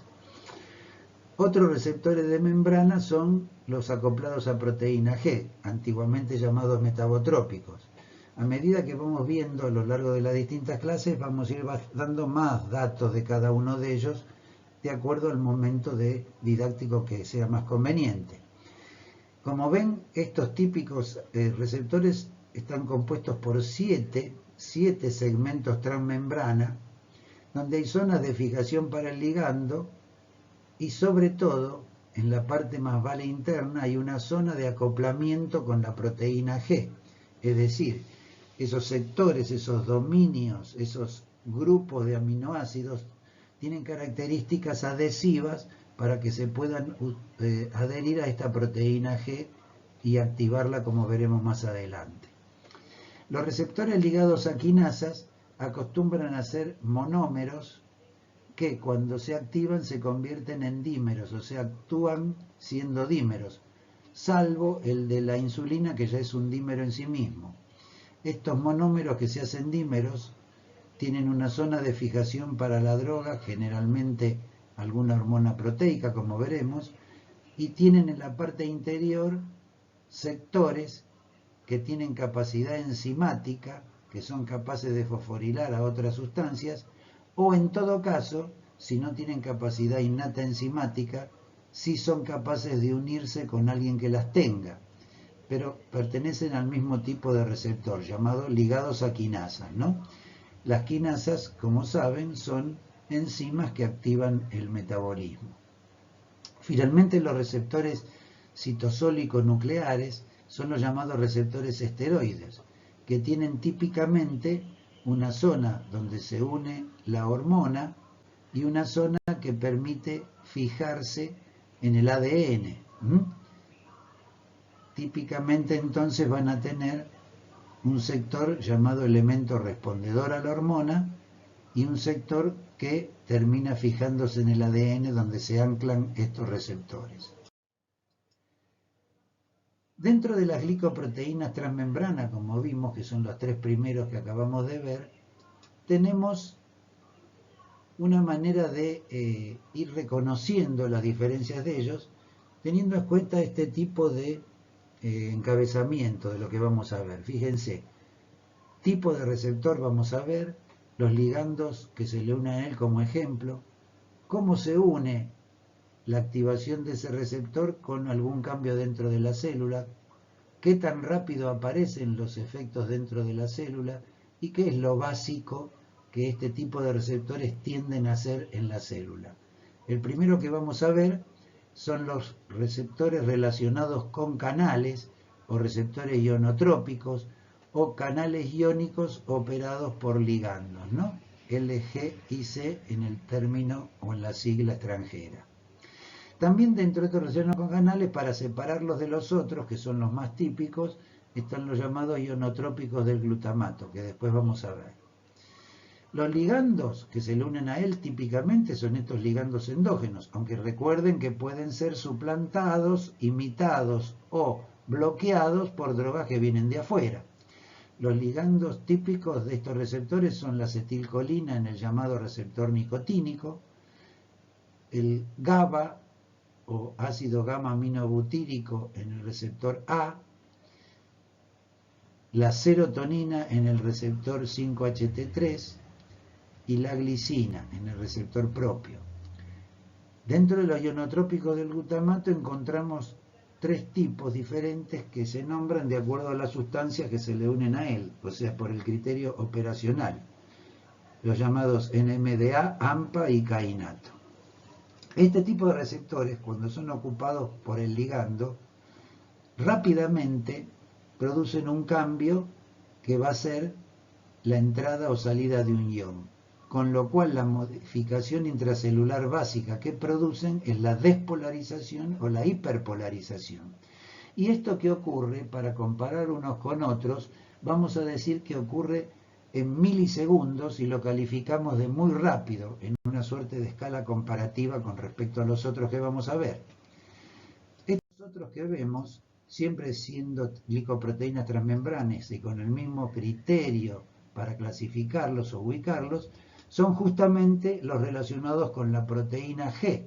Otros receptores de membrana son los acoplados a proteína G, antiguamente llamados metabotrópicos. A medida que vamos viendo a lo largo de las distintas clases, vamos a ir dando más datos de cada uno de ellos, de acuerdo al momento didáctico que sea más conveniente. Como ven, estos típicos receptores están compuestos por siete segmentos transmembrana, donde hay zonas de fijación para el ligando, y sobre todo, en la parte más vale interna, hay una zona de acoplamiento con la proteína G. Es decir, esos sectores, esos dominios, esos grupos de aminoácidos tienen características adhesivas para que se puedan adherir a esta proteína G y activarla, como veremos más adelante. Los receptores ligados a quinasas acostumbran a ser monómeros que cuando se activan se convierten en dímeros, o sea, actúan siendo dímeros, salvo el de la insulina, que ya es un dímero en sí mismo. Estos monómeros que se hacen dímeros tienen una zona de fijación para la droga, generalmente alguna hormona proteica, como veremos, y tienen en la parte interior sectores que tienen capacidad enzimática, que son capaces de fosforilar a otras sustancias, o en todo caso, si no tienen capacidad innata enzimática, sí son capaces de unirse con alguien que las tenga, pero pertenecen al mismo tipo de receptor, llamado ligados a quinasas, ¿no? Las quinasas, como saben, son enzimas que activan el metabolismo. Finalmente, los receptores citosólicos nucleares son los llamados receptores esteroides, que tienen típicamente una zona donde se une la hormona y una zona que permite fijarse en el ADN. Típicamente entonces van a tener un sector llamado elemento respondedor a la hormona y un sector que termina fijándose en el ADN donde se anclan estos receptores. Dentro de las glicoproteínas transmembrana, como vimos, que son los tres primeros que acabamos de ver, tenemos una manera de ir reconociendo las diferencias de ellos, teniendo en cuenta este tipo de encabezamiento de lo que vamos a ver. Fíjense, tipo de receptor vamos a ver, los ligandos que se le unen a él como ejemplo, cómo se une la activación de ese receptor con algún cambio dentro de la célula, qué tan rápido aparecen los efectos dentro de la célula y qué es lo básico que este tipo de receptores tienden a hacer en la célula. El primero que vamos a ver son los receptores relacionados con canales o receptores ionotrópicos o canales iónicos operados por ligandos, ¿no? L, G y C en el término o en la sigla extranjera. También dentro de estos relacionados con canales, para separarlos de los otros, que son los más típicos, están los llamados ionotrópicos del glutamato, que después vamos a ver. Los ligandos que se le unen a él típicamente son estos ligandos endógenos, aunque recuerden que pueden ser suplantados, imitados o bloqueados por drogas que vienen de afuera. Los ligandos típicos de estos receptores son la acetilcolina en el llamado receptor nicotínico, el GABA o ácido gamma aminobutírico en el receptor A, la serotonina en el receptor 5-HT3 y la glicina en el receptor propio. Dentro de los ionotrópicos del glutamato encontramos tres tipos diferentes que se nombran de acuerdo a las sustancias que se le unen a él, o sea, por el criterio operacional, los llamados NMDA, AMPA y cainato. Este tipo de receptores, cuando son ocupados por el ligando, rápidamente producen un cambio que va a ser la entrada o salida de un ion, con lo cual la modificación intracelular básica que producen es la despolarización o la hiperpolarización. Y esto que ocurre, para comparar unos con otros, vamos a decir que ocurre en milisegundos y lo calificamos de muy rápido, en una suerte de escala comparativa con respecto a los otros que vamos a ver. Estos otros que vemos, siempre siendo glicoproteínas transmembranas y con el mismo criterio para clasificarlos o ubicarlos, son justamente los relacionados con la proteína G,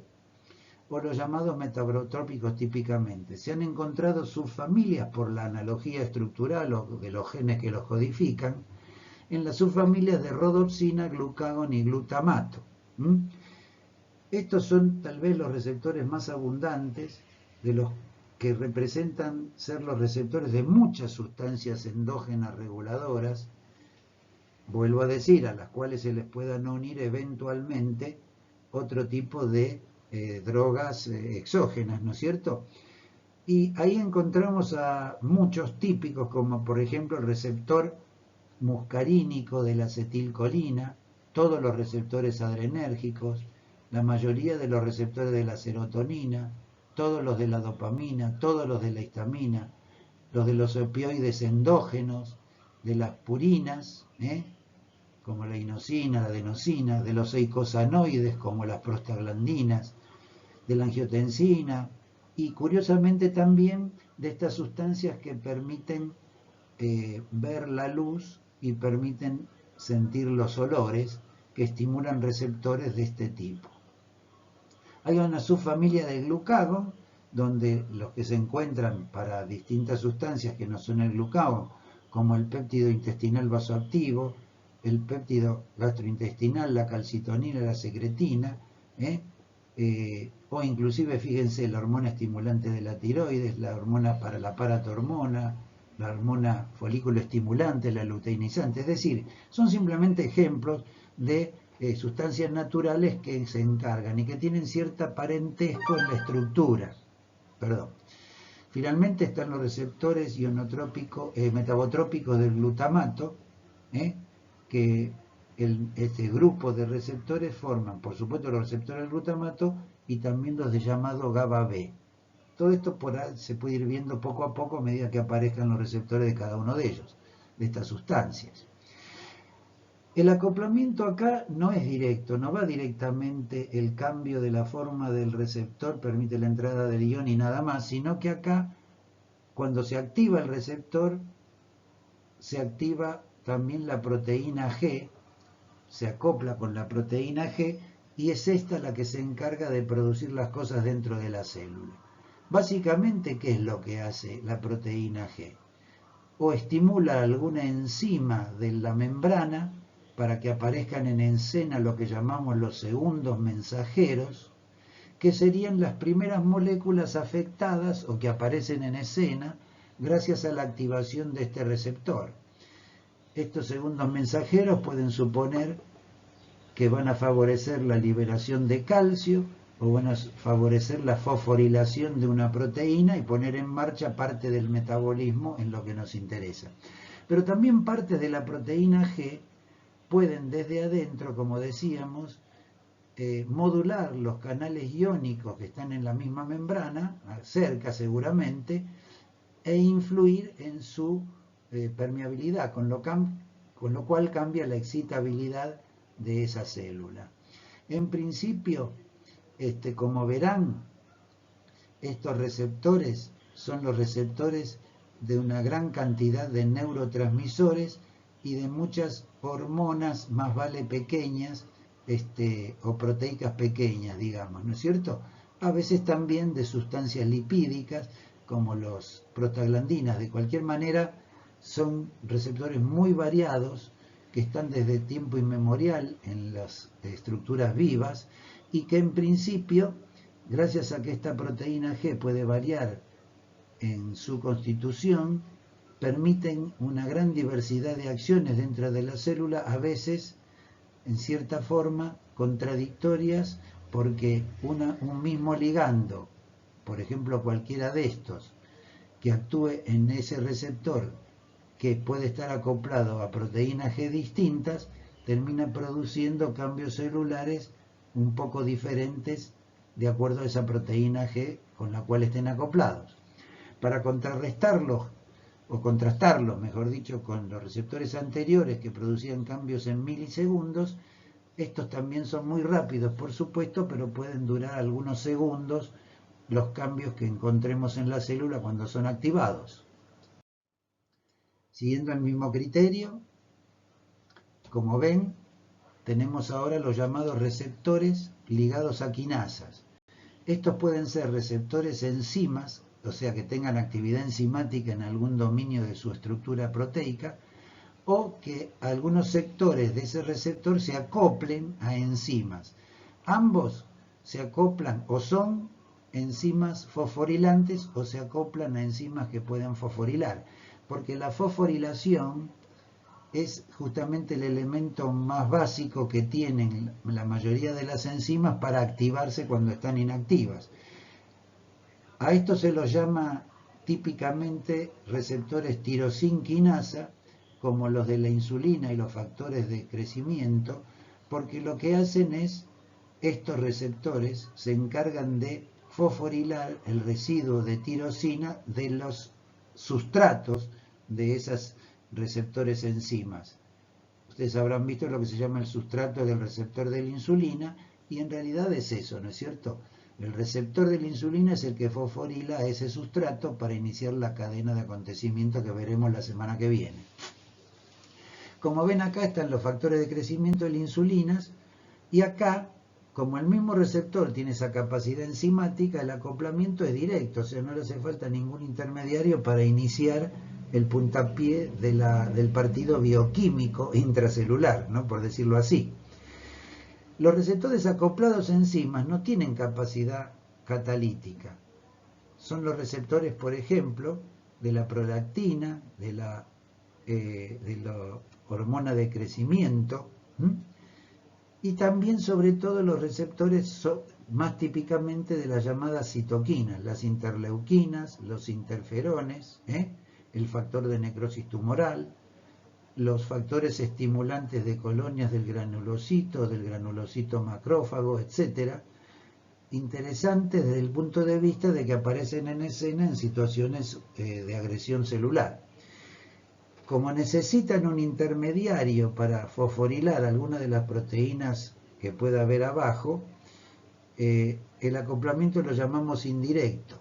o los llamados metabotrópicos típicamente. Se han encontrado subfamilias por la analogía estructural o de los genes que los codifican, en las subfamilias de rodopsina, glucagón y glutamato. Estos son tal vez los receptores más abundantes, de los que representan ser los receptores de muchas sustancias endógenas reguladoras, vuelvo a decir, a las cuales se les puedan unir eventualmente otro tipo de drogas exógenas, ¿no es cierto? Y ahí encontramos a muchos típicos, como por ejemplo el receptor muscarínico de la acetilcolina, todos los receptores adrenérgicos, la mayoría de los receptores de la serotonina, todos los de la dopamina, todos los de la histamina, los de los opioides endógenos, de las purinas, como la inosina, la adenosina, de los eicosanoides, como las prostaglandinas, de la angiotensina, y curiosamente también de estas sustancias que permiten ver la luz y permiten sentir los olores, que estimulan receptores de este tipo. Hay una subfamilia del glucagón, donde los que se encuentran para distintas sustancias que no son el glucagón, como el péptido intestinal vasoactivo, el péptido gastrointestinal, la calcitonina, la secretina, o inclusive, fíjense, la hormona estimulante de la tiroides, la hormona para la paratormona, la hormona folículo estimulante, la luteinizante. Es decir, son simplemente ejemplos de sustancias naturales que se encargan y que tienen cierto parentesco en la estructura. Perdón. Finalmente están los receptores metabotrópicos del glutamato, que este grupo de receptores forman, por supuesto, los receptores del glutamato y también los de llamado GABA B. Todo esto se puede ir viendo poco a poco a medida que aparezcan los receptores de cada uno de ellos, de estas sustancias. El acoplamiento acá no es directo, no va directamente el cambio de la forma del receptor, permite la entrada del ion y nada más, sino que acá, cuando se activa el receptor, se activa también la proteína G, se acopla con la proteína G y es esta la que se encarga de producir las cosas dentro de la célula. Básicamente, ¿qué es lo que hace la proteína G? O estimula alguna enzima de la membrana para que aparezcan en escena lo que llamamos los segundos mensajeros, que serían las primeras moléculas afectadas o que aparecen en escena gracias a la activación de este receptor. Estos segundos mensajeros pueden suponer que van a favorecer la liberación de calcio o van a favorecer la fosforilación de una proteína y poner en marcha parte del metabolismo en lo que nos interesa. Pero también partes de la proteína G pueden desde adentro, como decíamos, modular los canales iónicos que están en la misma membrana, cerca seguramente, e influir en su permeabilidad, con lo cual cambia la excitabilidad de esa célula. En principio, como verán, estos receptores son los receptores de una gran cantidad de neurotransmisores y de muchas hormonas, más vale pequeñas, o proteicas pequeñas, digamos, ¿no es cierto? A veces también de sustancias lipídicas, como los prostaglandinas. De cualquier manera, son receptores muy variados que están desde tiempo inmemorial en las estructuras vivas y que en principio, gracias a que esta proteína G puede variar en su constitución, permiten una gran diversidad de acciones dentro de la célula, a veces, en cierta forma, contradictorias, porque un mismo ligando, por ejemplo cualquiera de estos, que actúe en ese receptor que puede estar acoplado a proteínas G distintas, termina produciendo cambios celulares un poco diferentes de acuerdo a esa proteína G con la cual estén acoplados. Para contrarrestarlos, o contrastarlos, mejor dicho, con los receptores anteriores que producían cambios en milisegundos, estos también son muy rápidos, por supuesto, pero pueden durar algunos segundos los cambios que encontremos en la célula cuando son activados. Siguiendo el mismo criterio, como ven, tenemos ahora los llamados receptores ligados a quinasas. Estos pueden ser receptores enzimas, o sea que tengan actividad enzimática en algún dominio de su estructura proteica, o que algunos sectores de ese receptor se acoplen a enzimas. Ambos se acoplan o son enzimas fosforilantes o se acoplan a enzimas que pueden fosforilar, porque la fosforilación es justamente el elemento más básico que tienen la mayoría de las enzimas para activarse cuando están inactivas. A esto se los llama típicamente receptores tirosinquinasa, como los de la insulina y los factores de crecimiento, porque lo que hacen es, estos receptores se encargan de fosforilar el residuo de tirosina de los sustratos de esas receptores enzimas. Ustedes habrán visto lo que se llama el sustrato del receptor de la insulina, y en realidad es eso, ¿no es cierto? El receptor de la insulina es el que fosforila ese sustrato para iniciar la cadena de acontecimientos que veremos la semana que viene. Como ven, acá están los factores de crecimiento de la insulina, y acá, como el mismo receptor tiene esa capacidad enzimática, el acoplamiento es directo, o sea, no le hace falta ningún intermediario para iniciar el puntapié del partido bioquímico intracelular, ¿no? Por decirlo así. Los receptores acoplados a enzimas no tienen capacidad catalítica. Son los receptores, por ejemplo, de la prolactina, de la hormona de crecimiento, y también sobre todo los receptores más típicamente de las llamadas citoquinas, las interleuquinas, los interferones, el factor de necrosis tumoral, los factores estimulantes de colonias del granulocito macrófago, etc. Interesantes desde el punto de vista de que aparecen en escena en situaciones de agresión celular. Como necesitan un intermediario para fosforilar alguna de las proteínas que pueda haber abajo, el acoplamiento lo llamamos indirecto.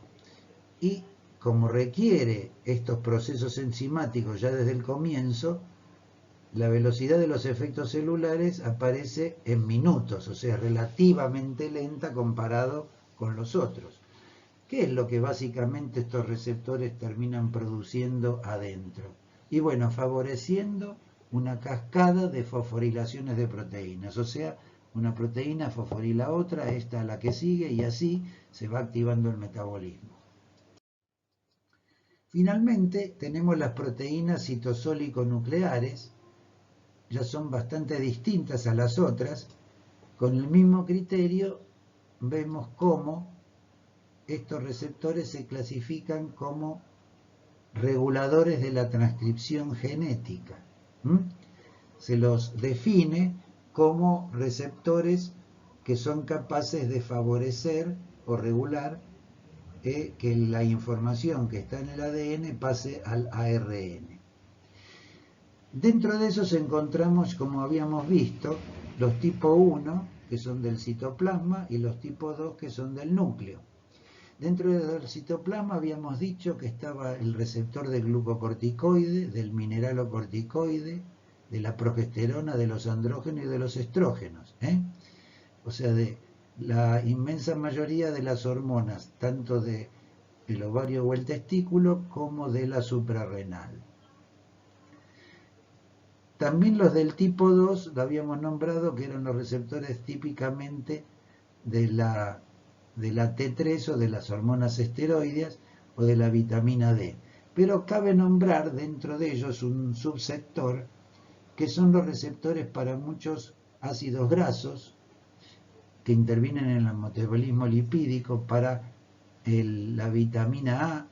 Y como requiere estos procesos enzimáticos ya desde el comienzo, la velocidad de los efectos celulares aparece en minutos, o sea, relativamente lenta comparado con los otros. ¿Qué es lo que básicamente estos receptores terminan produciendo adentro? Y bueno, favoreciendo una cascada de fosforilaciones de proteínas, o sea, una proteína fosforila otra, esta a la que sigue, y así se va activando el metabolismo. Finalmente, tenemos las proteínas citosólico-nucleares, ya son bastante distintas a las otras. Con el mismo criterio vemos cómo estos receptores se clasifican como reguladores de la transcripción genética. Se los define como receptores que son capaces de favorecer o regular que la información que está en el ADN pase al ARN. Dentro de esos encontramos, como habíamos visto, los tipo 1, que son del citoplasma, y los tipo 2, que son del núcleo. Dentro del citoplasma habíamos dicho que estaba el receptor del glucocorticoide, del mineralocorticoide, de la progesterona, de los andrógenos y de los estrógenos. O sea, de la inmensa mayoría de las hormonas, tanto del ovario o el testículo como de la suprarrenal. También los del tipo 2 lo habíamos nombrado, que eran los receptores típicamente de la T3 o de las hormonas esteroideas o de la vitamina D. Pero cabe nombrar dentro de ellos un subsector que son los receptores para muchos ácidos grasos que intervienen en el metabolismo lipídico, para la vitamina A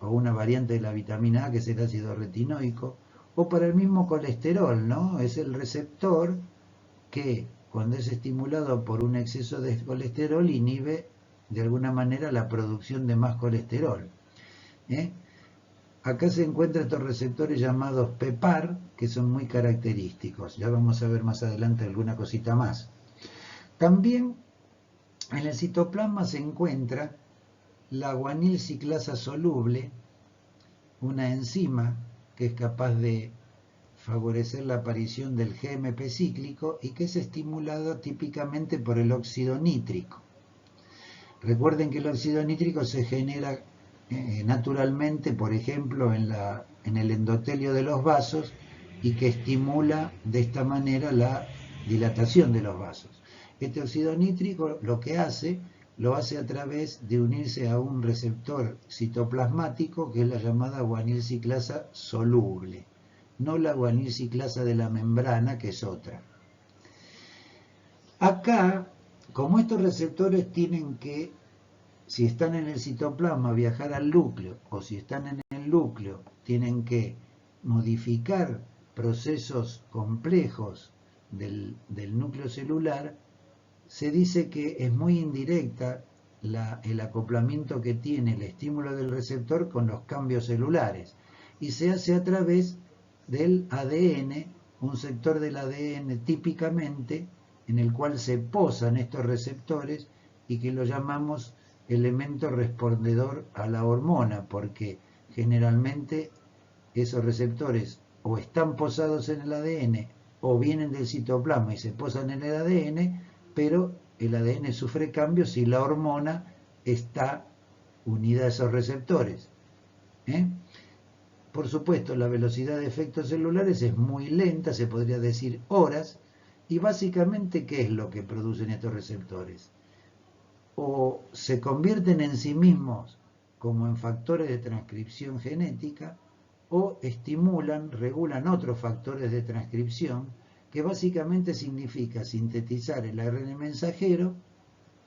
o una variante de la vitamina A que es el ácido retinoico, o para el mismo colesterol, ¿no? Es el receptor que cuando es estimulado por un exceso de colesterol inhibe de alguna manera la producción de más colesterol. Acá se encuentran estos receptores llamados PPAR, que son muy característicos. Ya vamos a ver más adelante alguna cosita más. También en el citoplasma se encuentra la guanil ciclasa soluble, una enzima que es capaz de favorecer la aparición del GMP cíclico y que es estimulado típicamente por el óxido nítrico. Recuerden que el óxido nítrico se genera naturalmente, por ejemplo, en el endotelio de los vasos, y que estimula de esta manera la dilatación de los vasos. Este óxido nítrico lo hace a través de unirse a un receptor citoplasmático que es la llamada guanil ciclasa soluble, no la guanil ciclasa de la membrana, que es otra. Acá, como estos receptores tienen que, si están en el citoplasma, viajar al núcleo, o si están en el núcleo, tienen que modificar procesos complejos del núcleo celular, se dice que es muy indirecta el acoplamiento que tiene el estímulo del receptor con los cambios celulares, y se hace a través del ADN, un sector del ADN típicamente en el cual se posan estos receptores y que lo llamamos elemento respondedor a la hormona, porque generalmente esos receptores o están posados en el ADN o vienen del citoplasma y se posan en el ADN, pero el ADN sufre cambios y la hormona está unida a esos receptores. Por supuesto, la velocidad de efectos celulares es muy lenta, se podría decir horas, y básicamente, ¿qué es lo que producen estos receptores? O se convierten en sí mismos como en factores de transcripción genética, o estimulan, regulan otros factores de transcripción, que básicamente significa sintetizar el ARN mensajero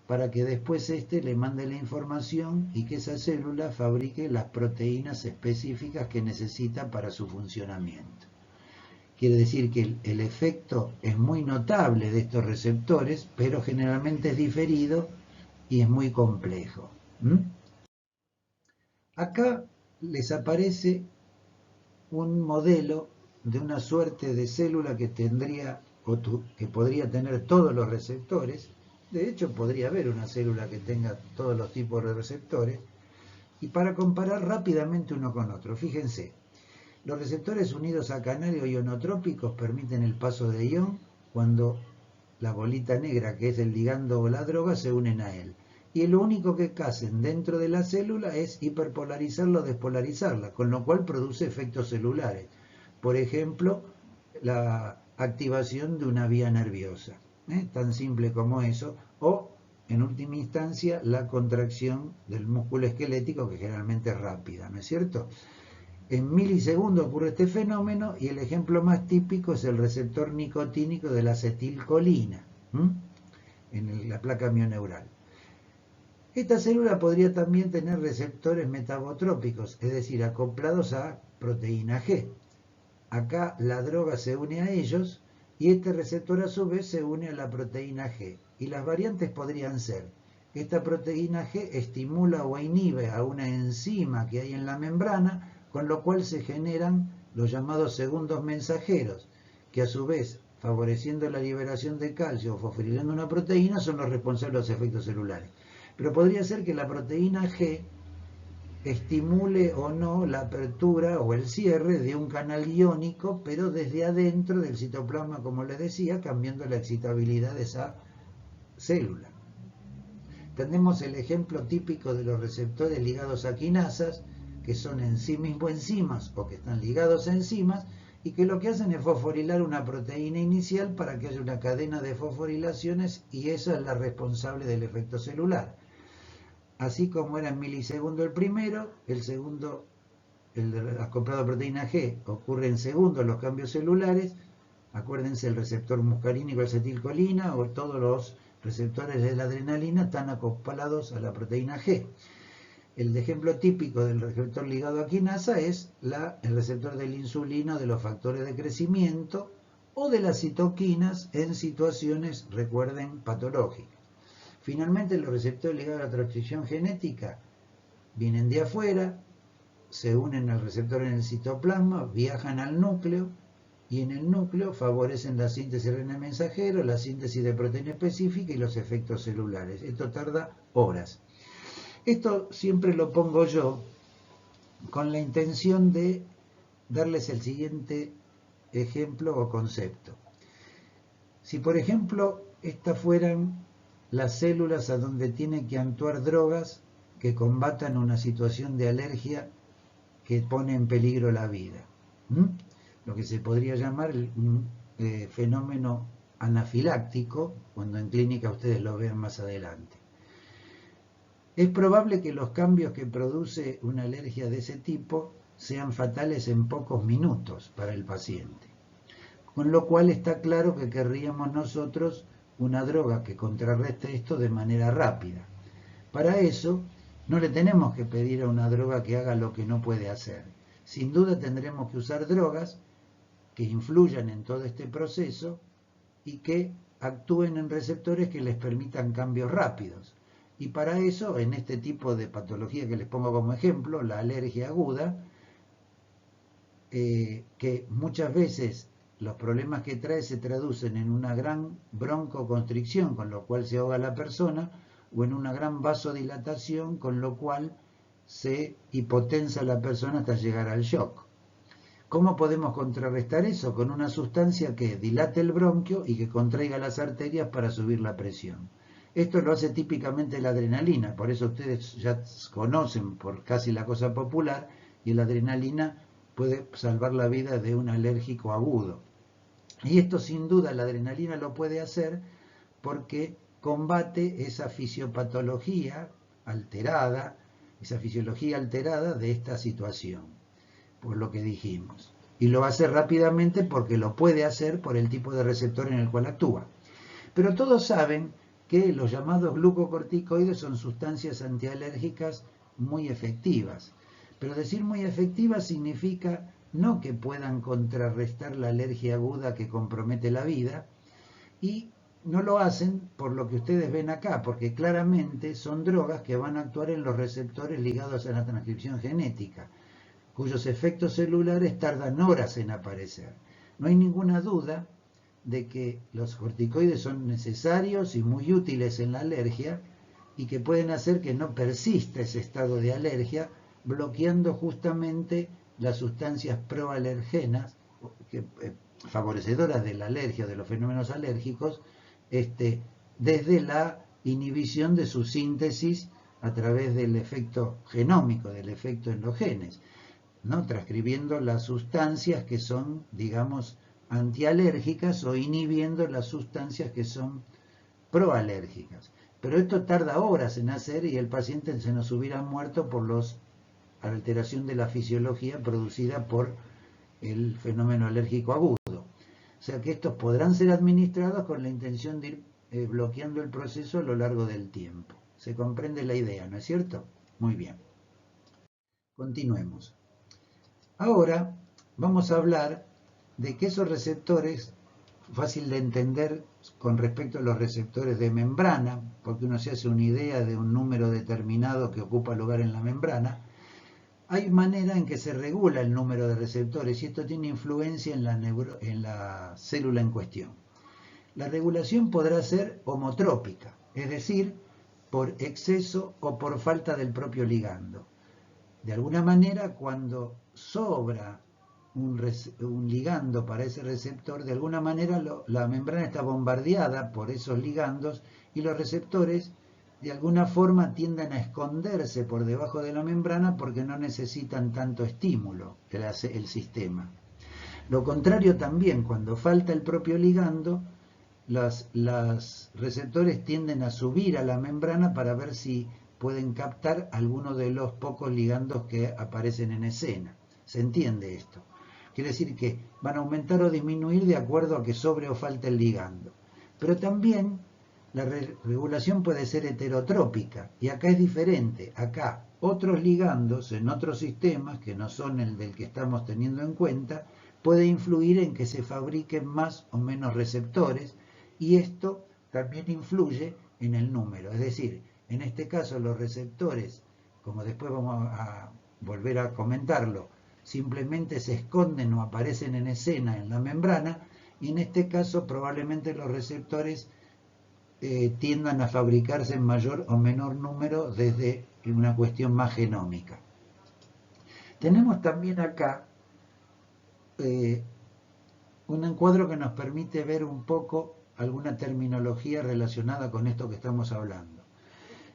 para que después éste le mande la información y que esa célula fabrique las proteínas específicas que necesita para su funcionamiento. Quiere decir que el efecto es muy notable de estos receptores, pero generalmente es diferido y es muy complejo. Acá les aparece un modelo de una suerte de célula que tendría o que podría tener todos los receptores. De hecho, podría haber una célula que tenga todos los tipos de receptores. Y para comparar rápidamente uno con otro, fíjense, los receptores unidos a canales ionotrópicos permiten el paso de ion cuando la bolita negra, que es el ligando o la droga, se unen a él. Y lo único que hacen dentro de la célula es hiperpolarizarla o despolarizarla, con lo cual produce efectos celulares. Por ejemplo, la activación de una vía nerviosa, tan simple como eso, o en última instancia la contracción del músculo esquelético, que generalmente es rápida, ¿no es cierto? En milisegundos ocurre este fenómeno y el ejemplo más típico es el receptor nicotínico de la acetilcolina en la placa mioneural. Esta célula podría también tener receptores metabotrópicos, es decir, acoplados a proteína G. Acá la droga se une a ellos y este receptor a su vez se une a la proteína G. Y las variantes podrían ser: esta proteína G estimula o inhibe a una enzima que hay en la membrana, con lo cual se generan los llamados segundos mensajeros, que a su vez, favoreciendo la liberación de calcio o fosforilando una proteína, son los responsables de los efectos celulares. Pero podría ser que la proteína G estimule o no la apertura o el cierre de un canal iónico, pero desde adentro del citoplasma, como les decía, cambiando la excitabilidad de esa célula. Tenemos el ejemplo típico de los receptores ligados a quinasas, que son en sí mismos enzimas o que están ligados a enzimas, y que lo que hacen es fosforilar una proteína inicial para que haya una cadena de fosforilaciones, y esa es la responsable del efecto celular. Así como era en milisegundos el primero, el segundo, el acoplado a proteína G, ocurre en segundos los cambios celulares. Acuérdense, el receptor muscarínico, acetilcolina, o todos los receptores de la adrenalina están acoplados a la proteína G. El ejemplo típico del receptor ligado a quinasa es el receptor de la insulina, de los factores de crecimiento o de las citoquinas en situaciones, recuerden, patológicas. Finalmente, los receptores ligados a la transcripción genética vienen de afuera, se unen al receptor en el citoplasma, viajan al núcleo y en el núcleo favorecen la síntesis de RNA mensajero, la síntesis de proteína específica y los efectos celulares. Esto tarda horas. Esto siempre lo pongo yo con la intención de darles el siguiente ejemplo o concepto. Si, por ejemplo, estas fueran las células a donde tienen que actuar drogas que combatan una situación de alergia que pone en peligro la vida, lo que se podría llamar un fenómeno anafiláctico, cuando en clínica ustedes lo vean más adelante. Es probable que los cambios que produce una alergia de ese tipo sean fatales en pocos minutos para el paciente, con lo cual está claro que querríamos nosotros una droga que contrarreste esto de manera rápida. Para eso no le tenemos que pedir a una droga que haga lo que no puede hacer. Sin duda tendremos que usar drogas que influyan en todo este proceso y que actúen en receptores que les permitan cambios rápidos. Y para eso, en este tipo de patología que les pongo como ejemplo, la alergia aguda, que muchas veces los problemas que trae se traducen en una gran broncoconstricción, con lo cual se ahoga la persona, o en una gran vasodilatación, con lo cual se hipotensa la persona hasta llegar al shock. ¿Cómo podemos contrarrestar eso? Con una sustancia que dilate el bronquio y que contraiga las arterias para subir la presión. Esto lo hace típicamente la adrenalina, por eso ustedes ya conocen por casi la cosa popular, y la adrenalina puede salvar la vida de un alérgico agudo. Y esto sin duda la adrenalina lo puede hacer porque combate esa fisiopatología alterada esa fisiología alterada de esta situación, por lo que dijimos. Y lo hace rápidamente porque lo puede hacer por el tipo de receptor en el cual actúa. Pero todos saben que los llamados glucocorticoides son sustancias antialérgicas muy efectivas. Pero decir muy efectivas significa no que puedan contrarrestar la alergia aguda que compromete la vida, y no lo hacen por lo que ustedes ven acá, porque claramente son drogas que van a actuar en los receptores ligados a la transcripción genética, cuyos efectos celulares tardan horas en aparecer. No hay ninguna duda de que los corticoides son necesarios y muy útiles en la alergia y que pueden hacer que no persista ese estado de alergia, bloqueando justamente las sustancias proalergenas, favorecedoras de la alergia, de los fenómenos alérgicos, desde la inhibición de su síntesis a través del efecto genómico, del efecto en los genes, ¿no? Transcribiendo las sustancias que son, digamos, antialérgicas o inhibiendo las sustancias que son proalérgicas. Pero esto tarda horas en hacer y el paciente se nos hubiera muerto por la alteración de la fisiología producida por el fenómeno alérgico agudo. O sea que estos podrán ser administrados con la intención de ir bloqueando el proceso a lo largo del tiempo. ¿Se comprende la idea, no es cierto? Muy bien. Continuemos. Ahora vamos a hablar de que esos receptores, fácil de entender con respecto a los receptores de membrana, porque uno se hace una idea de un número determinado que ocupa lugar en la membrana, hay manera en que se regula el número de receptores y esto tiene influencia en la célula en cuestión. La regulación podrá ser homotrópica, es decir, por exceso o por falta del propio ligando. De alguna manera, cuando sobra un ligando para ese receptor, de alguna manera la membrana está bombardeada por esos ligandos y los receptores de alguna forma tienden a esconderse por debajo de la membrana porque no necesitan tanto estímulo el sistema. Lo contrario también, cuando falta el propio ligando, los receptores tienden a subir a la membrana para ver si pueden captar alguno de los pocos ligandos que aparecen en escena. ¿Se entiende esto? Quiere decir que van a aumentar o disminuir de acuerdo a que sobre o falte el ligando. Pero también la regulación puede ser heterotrópica y acá es diferente. Acá otros ligandos en otros sistemas que no son el del que estamos teniendo en cuenta puede influir en que se fabriquen más o menos receptores y esto también influye en el número. Es decir, en este caso los receptores, como después vamos a volver a comentarlo, simplemente se esconden o aparecen en escena en la membrana y en este caso probablemente los receptores tiendan a fabricarse en mayor o menor número desde una cuestión más genómica. Tenemos también acá un encuadro que nos permite ver un poco alguna terminología relacionada con esto que estamos hablando.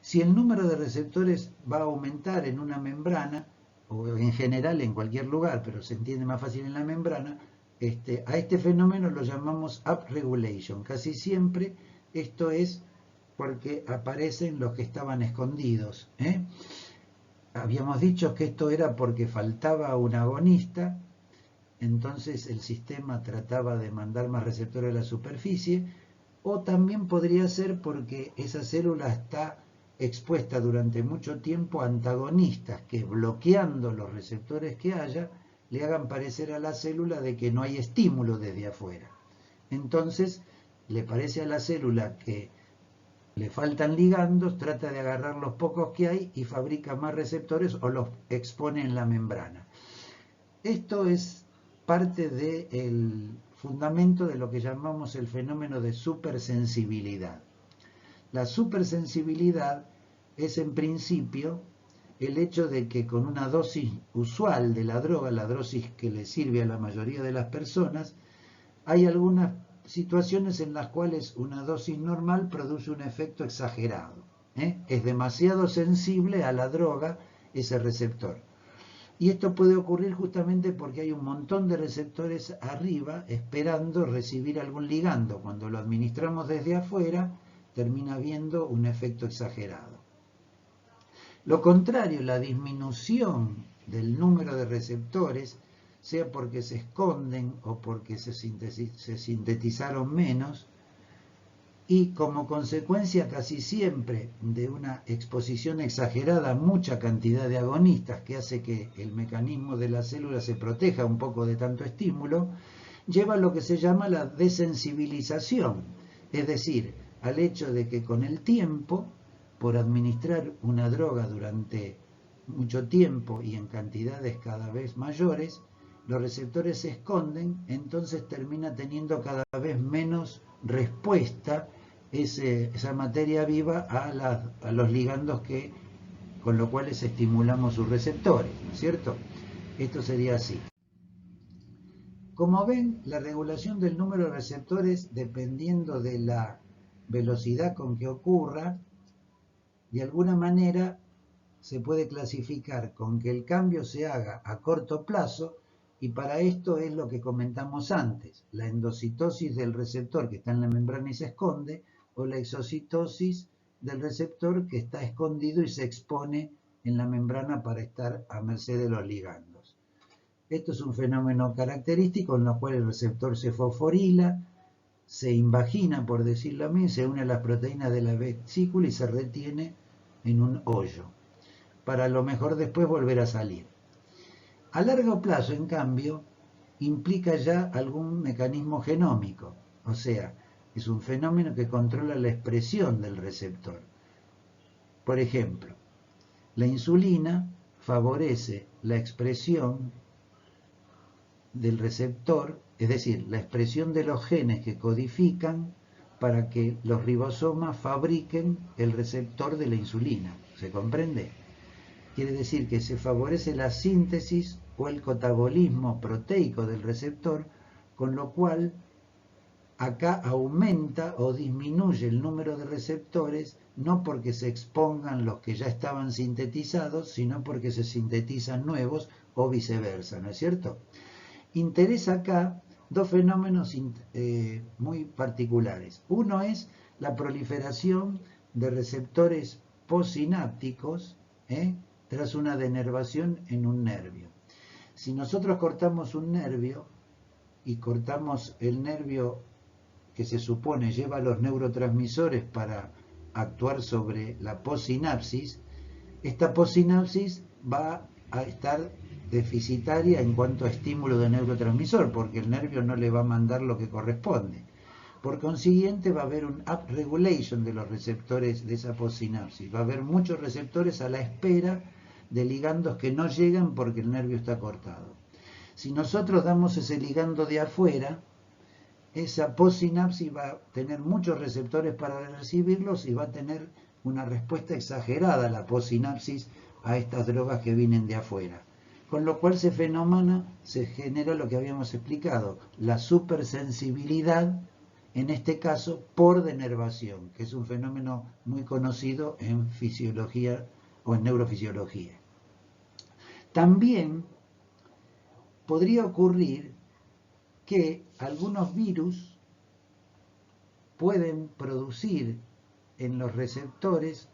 Si el número de receptores va a aumentar en una membrana, o en general en cualquier lugar, pero se entiende más fácil en la membrana, a este fenómeno lo llamamos upregulation. Casi siempre esto es porque aparecen los que estaban escondidos. Habíamos dicho que esto era porque faltaba un agonista, entonces el sistema trataba de mandar más receptores a la superficie, o también podría ser porque esa célula está expuesta durante mucho tiempo a antagonistas que, bloqueando los receptores que haya, le hagan parecer a la célula de que no hay estímulo desde afuera. Entonces le parece a la célula que le faltan ligandos, trata de agarrar los pocos que hay y fabrica más receptores o los expone en la membrana. Esto es parte del fundamento de lo que llamamos el fenómeno de supersensibilidad. La supersensibilidad es en principio el hecho de que con una dosis usual de la droga, la dosis que le sirve a la mayoría de las personas, hay algunas situaciones en las cuales una dosis normal produce un efecto exagerado. Es demasiado sensible a la droga ese receptor. Y esto puede ocurrir justamente porque hay un montón de receptores arriba esperando recibir algún ligando. Cuando lo administramos desde afuera, termina habiendo un efecto exagerado. Lo contrario, la disminución del número de receptores, sea porque se esconden o porque se sintetizaron menos, y como consecuencia casi siempre de una exposición exagerada a mucha cantidad de agonistas que hace que el mecanismo de la célula se proteja un poco de tanto estímulo, lleva a lo que se llama la desensibilización, es decir, al hecho de que con el tiempo, por administrar una droga durante mucho tiempo y en cantidades cada vez mayores, los receptores se esconden, entonces termina teniendo cada vez menos respuesta esa materia viva a los ligandos con los cuales estimulamos sus receptores, ¿no es cierto? Esto sería así. Como ven, la regulación del número de receptores, dependiendo de la velocidad con que ocurra, de alguna manera se puede clasificar con que el cambio se haga a corto plazo, y para esto es lo que comentamos antes, la endocitosis del receptor que está en la membrana y se esconde, o la exocitosis del receptor que está escondido y se expone en la membrana para estar a merced de los ligandos. Esto es un fenómeno característico en el cual el receptor se fosforila, se invagina, por decirlo así, se une a las proteínas de la vesícula y se retiene en un hoyo, para a lo mejor después volver a salir. A largo plazo, en cambio, implica ya algún mecanismo genómico, o sea, es un fenómeno que controla la expresión del receptor. Por ejemplo, la insulina favorece la expresión del receptor, es decir, la expresión de los genes que codifican para que los ribosomas fabriquen el receptor de la insulina. ¿Se comprende? Quiere decir que se favorece la síntesis o el catabolismo proteico del receptor, con lo cual acá aumenta o disminuye el número de receptores, no porque se expongan los que ya estaban sintetizados, sino porque se sintetizan nuevos o viceversa, ¿no es cierto? Interesa acá dos fenómenos muy particulares. Uno es la proliferación de receptores postsinápticos tras una denervación en un nervio. Si nosotros cortamos un nervio y cortamos el nervio que se supone lleva los neurotransmisores para actuar sobre la postsinapsis, esta postsinapsis va a estar deficitaria en cuanto a estímulo de neurotransmisor, porque el nervio no le va a mandar lo que corresponde. Por consiguiente, va a haber un upregulation de los receptores de esa postsinapsis. Va a haber muchos receptores a la espera de ligandos que no llegan porque el nervio está cortado. Si nosotros damos ese ligando de afuera, esa postsinapsis va a tener muchos receptores para recibirlos y va a tener una respuesta exagerada a la postsinapsis a estas drogas que vienen de afuera. Con lo cual se genera lo que habíamos explicado, la supersensibilidad, en este caso por denervación, que es un fenómeno muy conocido en fisiología o en neurofisiología. También podría ocurrir que algunos virus pueden producir en los receptores,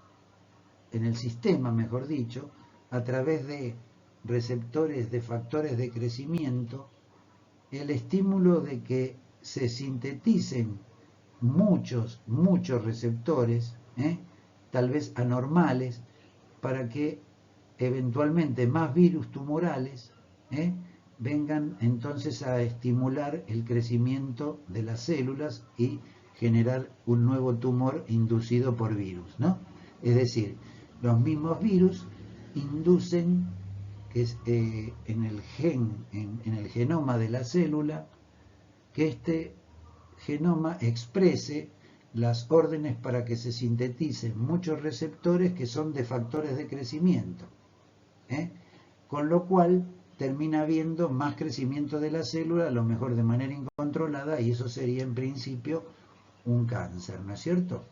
en el sistema mejor dicho, a través de receptores de factores de crecimiento, el estímulo de que se sinteticen muchos receptores, tal vez anormales, para que eventualmente más virus tumorales vengan entonces a estimular el crecimiento de las células y generar un nuevo tumor inducido por virus, ¿no? Es decir, los mismos virus inducen que en el genoma de la célula, que este genoma exprese las órdenes para que se sinteticen muchos receptores que son de factores de crecimiento, con lo cual termina habiendo más crecimiento de la célula, a lo mejor de manera incontrolada, y eso sería en principio un cáncer, ¿no es cierto?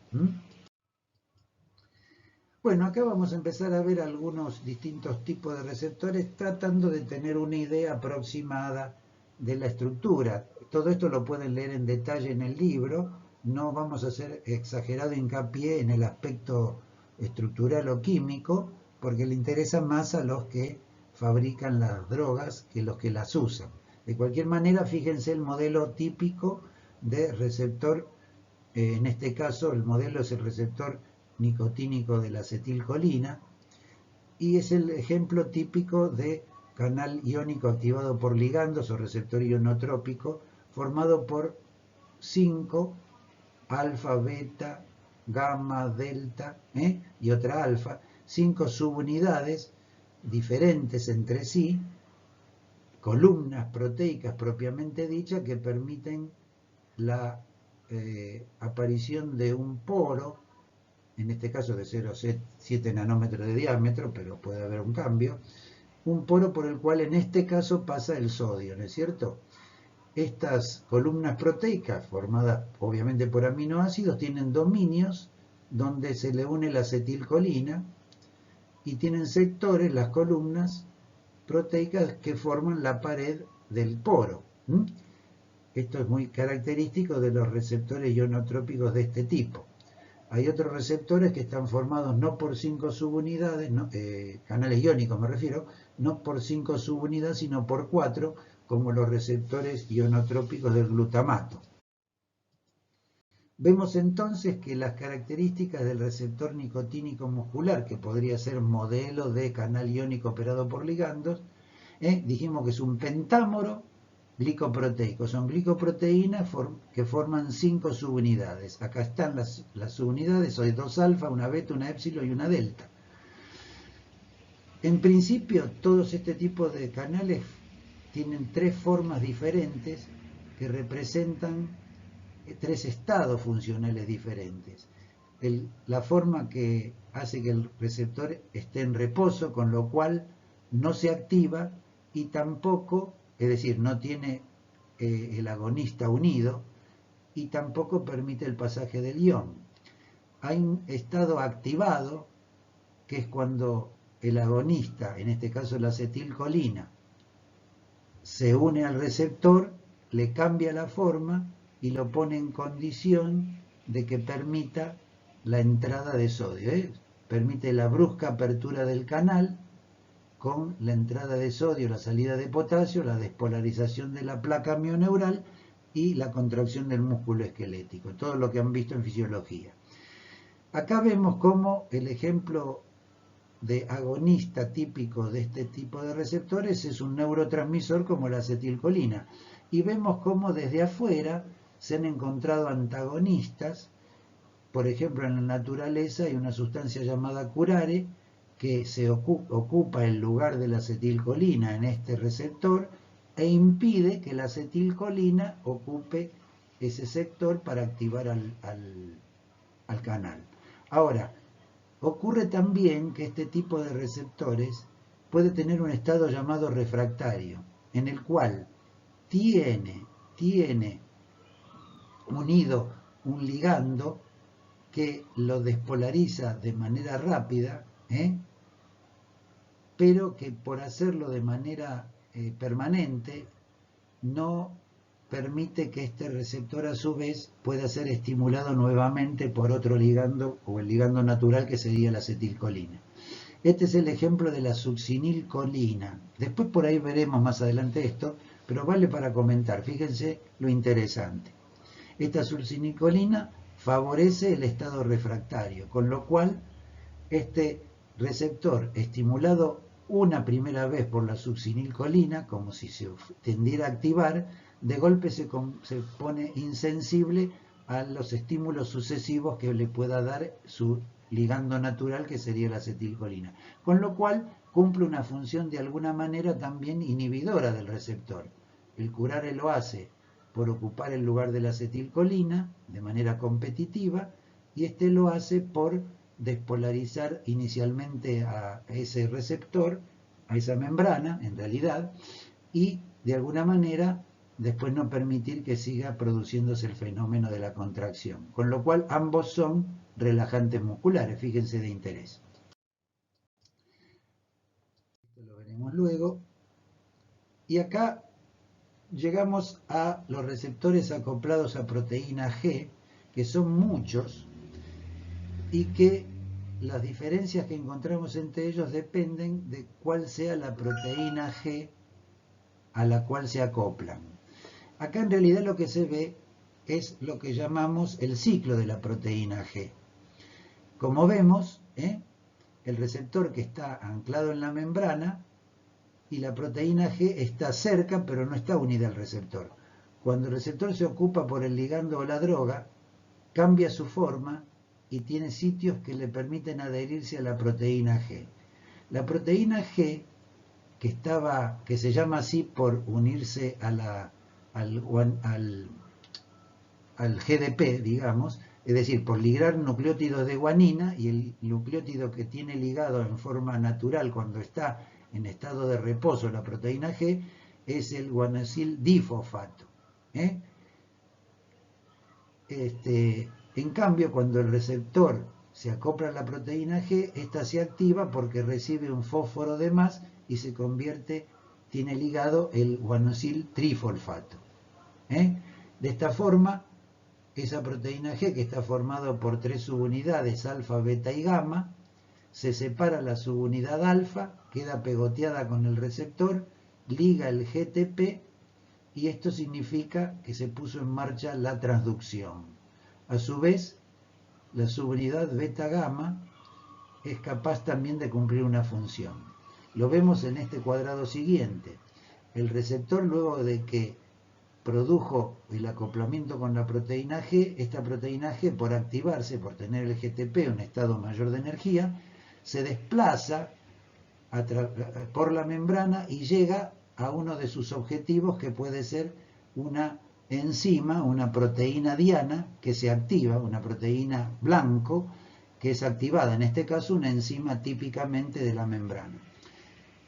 Bueno, acá vamos a empezar a ver algunos distintos tipos de receptores tratando de tener una idea aproximada de la estructura. Todo esto lo pueden leer en detalle en el libro, no vamos a hacer exagerado hincapié en el aspecto estructural o químico, porque le interesa más a los que fabrican las drogas que los que las usan. De cualquier manera, fíjense el modelo típico de receptor, en este caso el modelo es el receptor nicotínico de la acetilcolina, y es el ejemplo típico de canal iónico activado por ligandos o receptor ionotrópico formado por 5 alfa, beta, gamma, delta y otra alfa, 5 subunidades diferentes entre sí, columnas proteicas propiamente dichas que permiten la aparición de un poro, en este caso de 0,7 nanómetros de diámetro, pero puede haber un cambio, un poro por el cual en este caso pasa el sodio, ¿no es cierto? Estas columnas proteicas, formadas obviamente por aminoácidos, tienen dominios donde se le une la acetilcolina y tienen sectores, las columnas proteicas, que forman la pared del poro. Esto es muy característico de los receptores ionotrópicos de este tipo. Hay otros receptores que están formados no por 5 subunidades, canales iónicos me refiero, no por 5 subunidades, sino por 4, como los receptores ionotrópicos del glutamato. Vemos entonces que las características del receptor nicotínico muscular, que podría ser modelo de canal iónico operado por ligandos, dijimos que es un pentámero glicoproteico. Son glicoproteínas que forman 5 subunidades. Acá están las subunidades, hay 2 alfa, una beta, una épsilon y una delta. En principio, todos este tipo de canales tienen 3 formas diferentes que representan 3 estados funcionales diferentes. La forma que hace que el receptor esté en reposo, con lo cual no se activa y tampoco, es decir, no tiene el agonista unido y tampoco permite el pasaje del ion. Hay un estado activado, que es cuando el agonista, en este caso la acetilcolina, se une al receptor, le cambia la forma y lo pone en condición de que permita la entrada de sodio. Permite la brusca apertura del canal con la entrada de sodio, la salida de potasio, la despolarización de la placa mioneural y la contracción del músculo esquelético. Todo lo que han visto en fisiología. Acá vemos cómo el ejemplo de agonista típico de este tipo de receptores es un neurotransmisor como la acetilcolina. Y vemos cómo desde afuera se han encontrado antagonistas. Por ejemplo, en la naturaleza hay una sustancia llamada curare que se ocupa el lugar de la acetilcolina en este receptor e impide que la acetilcolina ocupe ese sector para activar al canal. Ahora, ocurre también que este tipo de receptores puede tener un estado llamado refractario, en el cual tiene unido un ligando que lo despolariza de manera rápida, pero que por hacerlo de manera permanente no permite que este receptor a su vez pueda ser estimulado nuevamente por otro ligando, o el ligando natural, que sería la acetilcolina. Este es el ejemplo de la succinilcolina. Después por ahí veremos más adelante esto, pero vale para comentar. Fíjense lo interesante. Esta succinilcolina favorece el estado refractario, con lo cual este receptor estimulado una primera vez por la succinilcolina, como si se tendiera a activar, de golpe se pone insensible a los estímulos sucesivos que le pueda dar su ligando natural, que sería la acetilcolina. Con lo cual cumple una función de alguna manera también inhibidora del receptor. El curare lo hace por ocupar el lugar de la acetilcolina de manera competitiva, y este lo hace por despolarizar inicialmente a ese receptor, a esa membrana en realidad, y de alguna manera después no permitir que siga produciéndose el fenómeno de la contracción. Con lo cual ambos son relajantes musculares, fíjense de interés. Esto lo veremos luego. Y acá llegamos a los receptores acoplados a proteína G, que son muchos y que las diferencias que encontramos entre ellos dependen de cuál sea la proteína G a la cual se acoplan. Acá en realidad lo que se ve es lo que llamamos el ciclo de la proteína G. Como vemos, el receptor que está anclado en la membrana y la proteína G está cerca, pero no está unida al receptor. Cuando el receptor se ocupa por el ligando o la droga, cambia su forma y tiene sitios que le permiten adherirse a la proteína G. La proteína G, que se llama así por unirse a al GDP, digamos, es decir, por ligar nucleótidos de guanina, y el nucleótido que tiene ligado en forma natural cuando está en estado de reposo la proteína G, es el guanosil difosfato. En cambio, cuando el receptor se acopla a la proteína G, esta se activa porque recibe un fósforo de más y se convierte, tiene ligado el guanosil trifosfato. De esta forma, esa proteína G, que está formada por 3 subunidades, alfa, beta y gamma, se separa la subunidad alfa, queda pegoteada con el receptor, liga el GTP, y esto significa que se puso en marcha la transducción. A su vez, la subunidad beta-gamma es capaz también de cumplir una función. Lo vemos en este cuadrado siguiente. El receptor, luego de que produjo el acoplamiento con la proteína G, esta proteína G, por activarse, por tener el GTP, un estado mayor de energía, se desplaza por la membrana y llega a uno de sus objetivos, que puede ser una enzima, una proteína diana que se activa, una proteína blanco que es activada, en este caso una enzima típicamente de la membrana.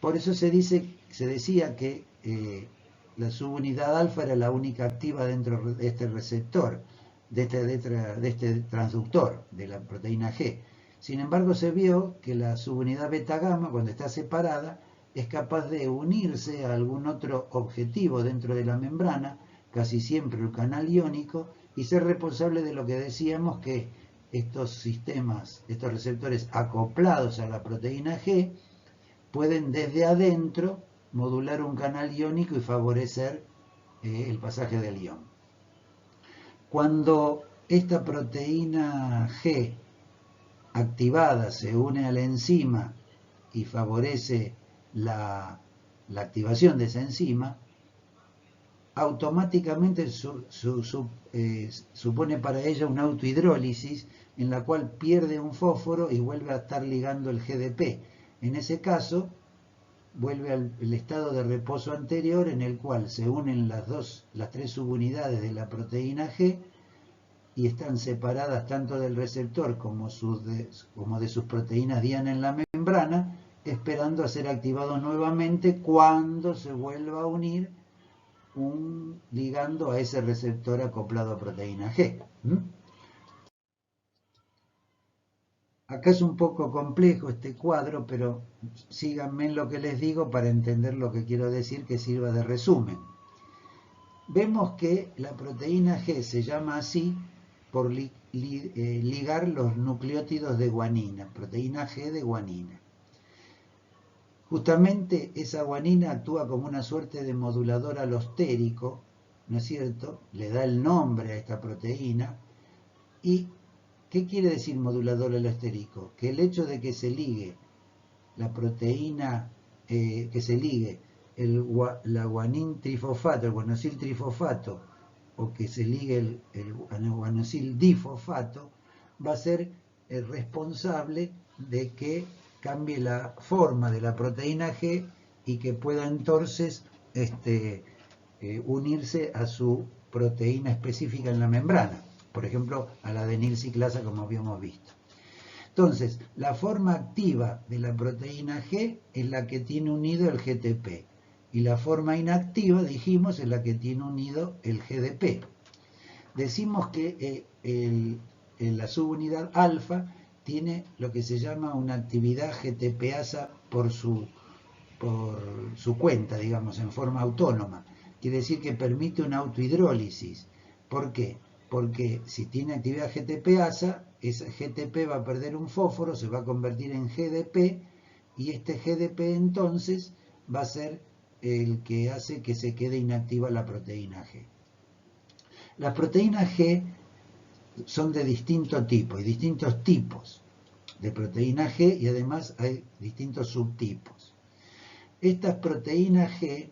Por eso se decía que la subunidad alfa era la única activa dentro de este receptor, de este transductor de la proteína G. Sin embargo, se vio que la subunidad beta-gamma, cuando está separada, es capaz de unirse a algún otro objetivo dentro de la membrana, casi siempre el canal iónico, y ser responsable de lo que decíamos, que estos sistemas, estos receptores acoplados a la proteína G, pueden desde adentro modular un canal iónico y favorecer el pasaje del ion. Cuando esta proteína G activada se une a la enzima y favorece la activación de esa enzima, automáticamente supone para ella una autohidrólisis en la cual pierde un fósforo y vuelve a estar ligando el GDP. En ese caso, vuelve al estado de reposo anterior, en el cual se unen las 3 subunidades de la proteína G y están separadas tanto del receptor como de sus proteínas diana en la membrana, esperando a ser activados nuevamente cuando se vuelva a unir un ligando a ese receptor acoplado a proteína G. Acá es un poco complejo este cuadro, pero síganme en lo que les digo para entender lo que quiero decir, que sirva de resumen. Vemos que la proteína G se llama así por ligar los nucleótidos de guanina, proteína G de guanina. Justamente esa guanina actúa como una suerte de modulador alostérico, ¿no es cierto? Le da el nombre a esta proteína. ¿Y qué quiere decir modulador alostérico? Que el hecho de que se ligue la proteína, que se ligue la guanin trifosfato, el guanosil trifosfato, o que se ligue el guanosil difosfato, va a ser el responsable de que cambie la forma de la proteína G y que pueda entonces unirse a su proteína específica en la membrana, por ejemplo a la adenilciclasa, como habíamos visto. Entonces, la forma activa de la proteína G es la que tiene unido el GTP, y la forma inactiva, dijimos, es la que tiene unido el GDP. Decimos que la subunidad alfa tiene lo que se llama una actividad GTPasa por su cuenta, digamos, en forma autónoma. Quiere decir que permite una autohidrólisis. ¿Por qué? porque si tiene actividad GTP-ASA, esa GTP va a perder un fósforo, se va a convertir en GDP, y este GDP entonces va a ser el que hace que se quede inactiva la proteína G. Las proteínas G son de distinto tipo, hay distintos tipos de proteína G y además hay distintos subtipos. Estas proteínas G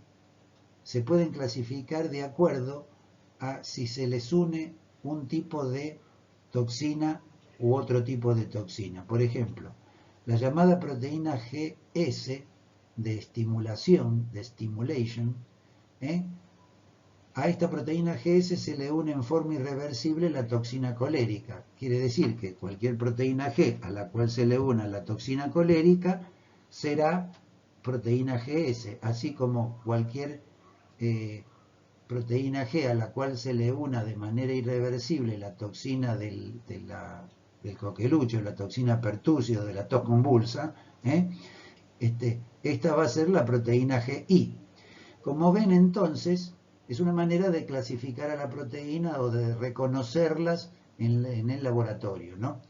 se pueden clasificar de acuerdo a si se les une un tipo de toxina u otro tipo de toxina. Por ejemplo, la llamada proteína GS de estimulación, de stimulation, a esta proteína GS se le une en forma irreversible la toxina colérica. Quiere decir que cualquier proteína G a la cual se le una la toxina colérica será proteína GS, así como cualquier proteína G a la cual se le una de manera irreversible la toxina del coqueluche, la toxina pertussis, de la tos convulsa, esta va a ser la proteína GI. Como ven entonces, es una manera de clasificar a la proteína o de reconocerlas en el laboratorio, ¿no?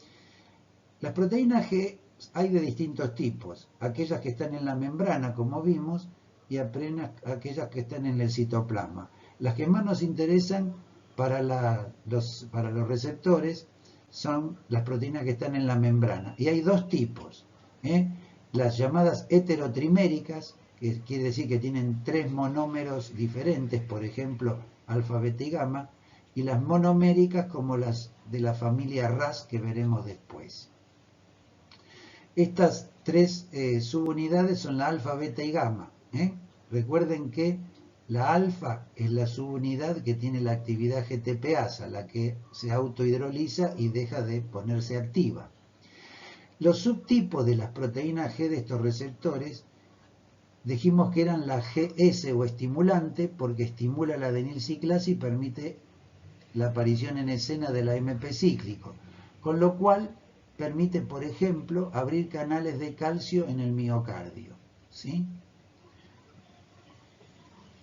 Las proteínas G hay de distintos tipos, aquellas que están en la membrana, como vimos, y aquellas que están en el citoplasma. Las que más nos interesan para los receptores son las proteínas que están en la membrana. Y hay dos tipos, las llamadas heterotriméricas, que quiere decir que tienen 3 monómeros diferentes, por ejemplo, alfa, beta y gamma, y las monoméricas como las de la familia Ras que veremos después. Estas 3 subunidades son la alfa, beta y gamma. Recuerden que la alfa es la subunidad que tiene la actividad GTP-ASA, la que se autohidroliza y deja de ponerse activa. Los subtipos de las proteínas G de estos receptores dijimos que eran la GS o estimulante porque estimula la adenilciclasa y permite la aparición en escena de la MP cíclico, con lo cual permite, por ejemplo, abrir canales de calcio en el miocardio, ¿sí?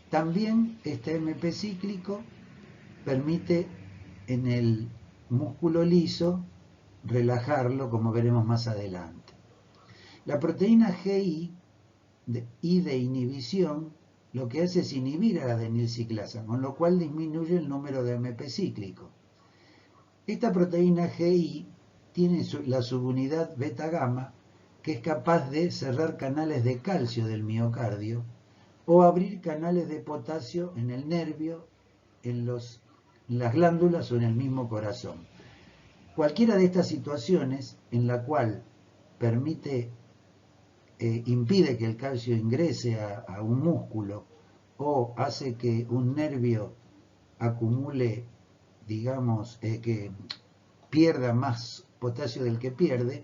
También este MP cíclico permite en el músculo liso relajarlo, como veremos más adelante. La proteína GI de inhibición lo que hace es inhibir a la adenilciclasa, con lo cual disminuye el número de MP cíclico. Esta proteína GI tiene la subunidad beta-gamma que es capaz de cerrar canales de calcio del miocardio o abrir canales de potasio en el nervio, en las glándulas o en el mismo corazón. Cualquiera de estas situaciones en la cual impide que el calcio ingrese a un músculo o hace que un nervio acumule, digamos, que pierda más potasio del que pierde,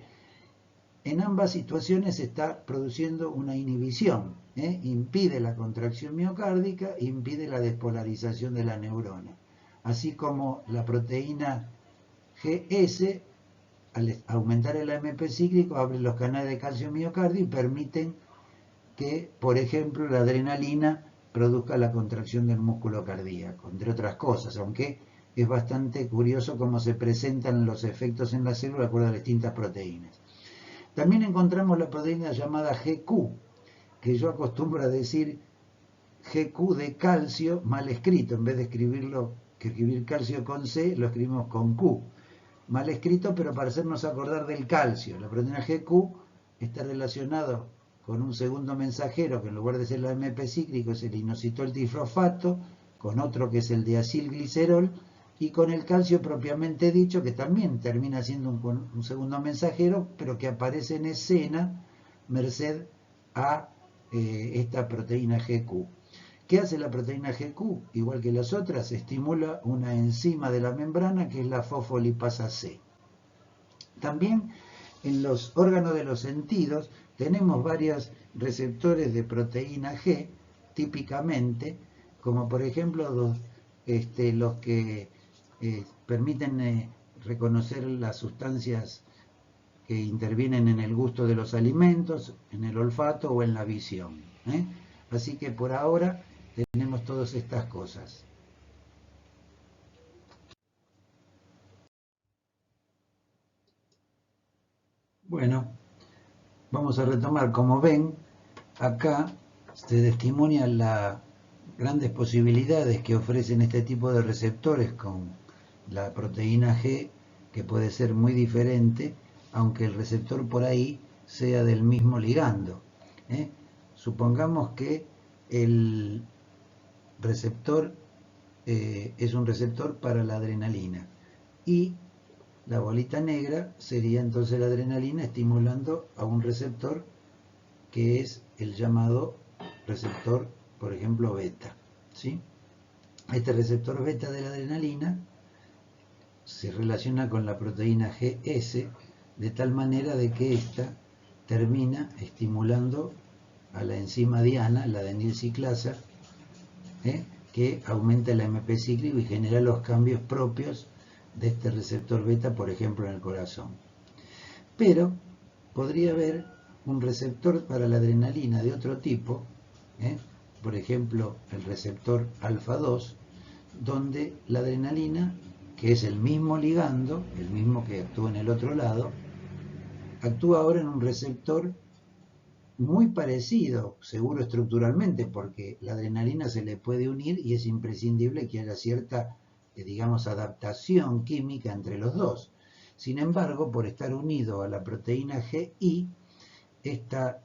en ambas situaciones está produciendo una inhibición, impide la contracción miocárdica, impide la despolarización de la neurona, así como la proteína GS, al aumentar el AMP cíclico, abre los canales de calcio miocardio y permiten que, por ejemplo, la adrenalina produzca la contracción del músculo cardíaco, entre otras cosas, aunque es bastante curioso cómo se presentan los efectos en la célula de acuerdo a las distintas proteínas. También encontramos la proteína llamada GQ, que yo acostumbro a decir GQ de calcio mal escrito, en vez de escribir calcio con C, lo escribimos con Q. Mal escrito, pero para hacernos acordar del calcio. La proteína GQ está relacionado con un segundo mensajero que en lugar de ser el AMP cíclico es el inositol trifosfato, con otro que es el diacilglicerol, y con el calcio propiamente dicho, que también termina siendo un segundo mensajero, pero que aparece en escena merced a esta proteína GQ. ¿Qué hace la proteína GQ? Igual que las otras, estimula una enzima de la membrana que es la fosfolipasa C. También en los órganos de los sentidos tenemos varios receptores de proteína G, típicamente, como por ejemplo los que permiten reconocer las sustancias que intervienen en el gusto de los alimentos, en el olfato o en la visión. Así que por ahora tenemos todas estas cosas. Bueno, vamos a retomar. Como ven, acá se testimonia las grandes posibilidades que ofrecen este tipo de receptores con la proteína G, que puede ser muy diferente, aunque el receptor por ahí sea del mismo ligando. Supongamos que el receptor es un receptor para la adrenalina y la bolita negra sería entonces la adrenalina estimulando a un receptor que es el llamado receptor, por ejemplo, beta. ¿Sí? Este receptor beta de la adrenalina se relaciona con la proteína GS de tal manera de que ésta termina estimulando a la enzima diana, la adenilciclasa, que aumenta el AMP cíclico y genera los cambios propios de este receptor beta, por ejemplo, en el corazón. Pero podría haber un receptor para la adrenalina de otro tipo, por ejemplo, el receptor alfa 2, donde la adrenalina, que es el mismo ligando, el mismo que actúa en el otro lado, actúa ahora en un receptor muy parecido, seguro estructuralmente, porque la adrenalina se le puede unir y es imprescindible que haya cierta, digamos, adaptación química entre los dos. Sin embargo, por estar unido a la proteína GI, esta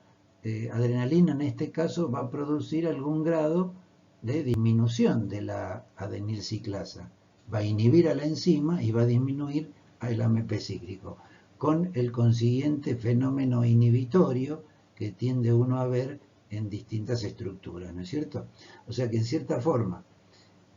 adrenalina en este caso va a producir algún grado de disminución de la adenilciclasa. Va a inhibir a la enzima y va a disminuir el AMP cíclico, con el consiguiente fenómeno inhibitorio que tiende uno a ver en distintas estructuras, ¿no es cierto? O sea que en cierta forma,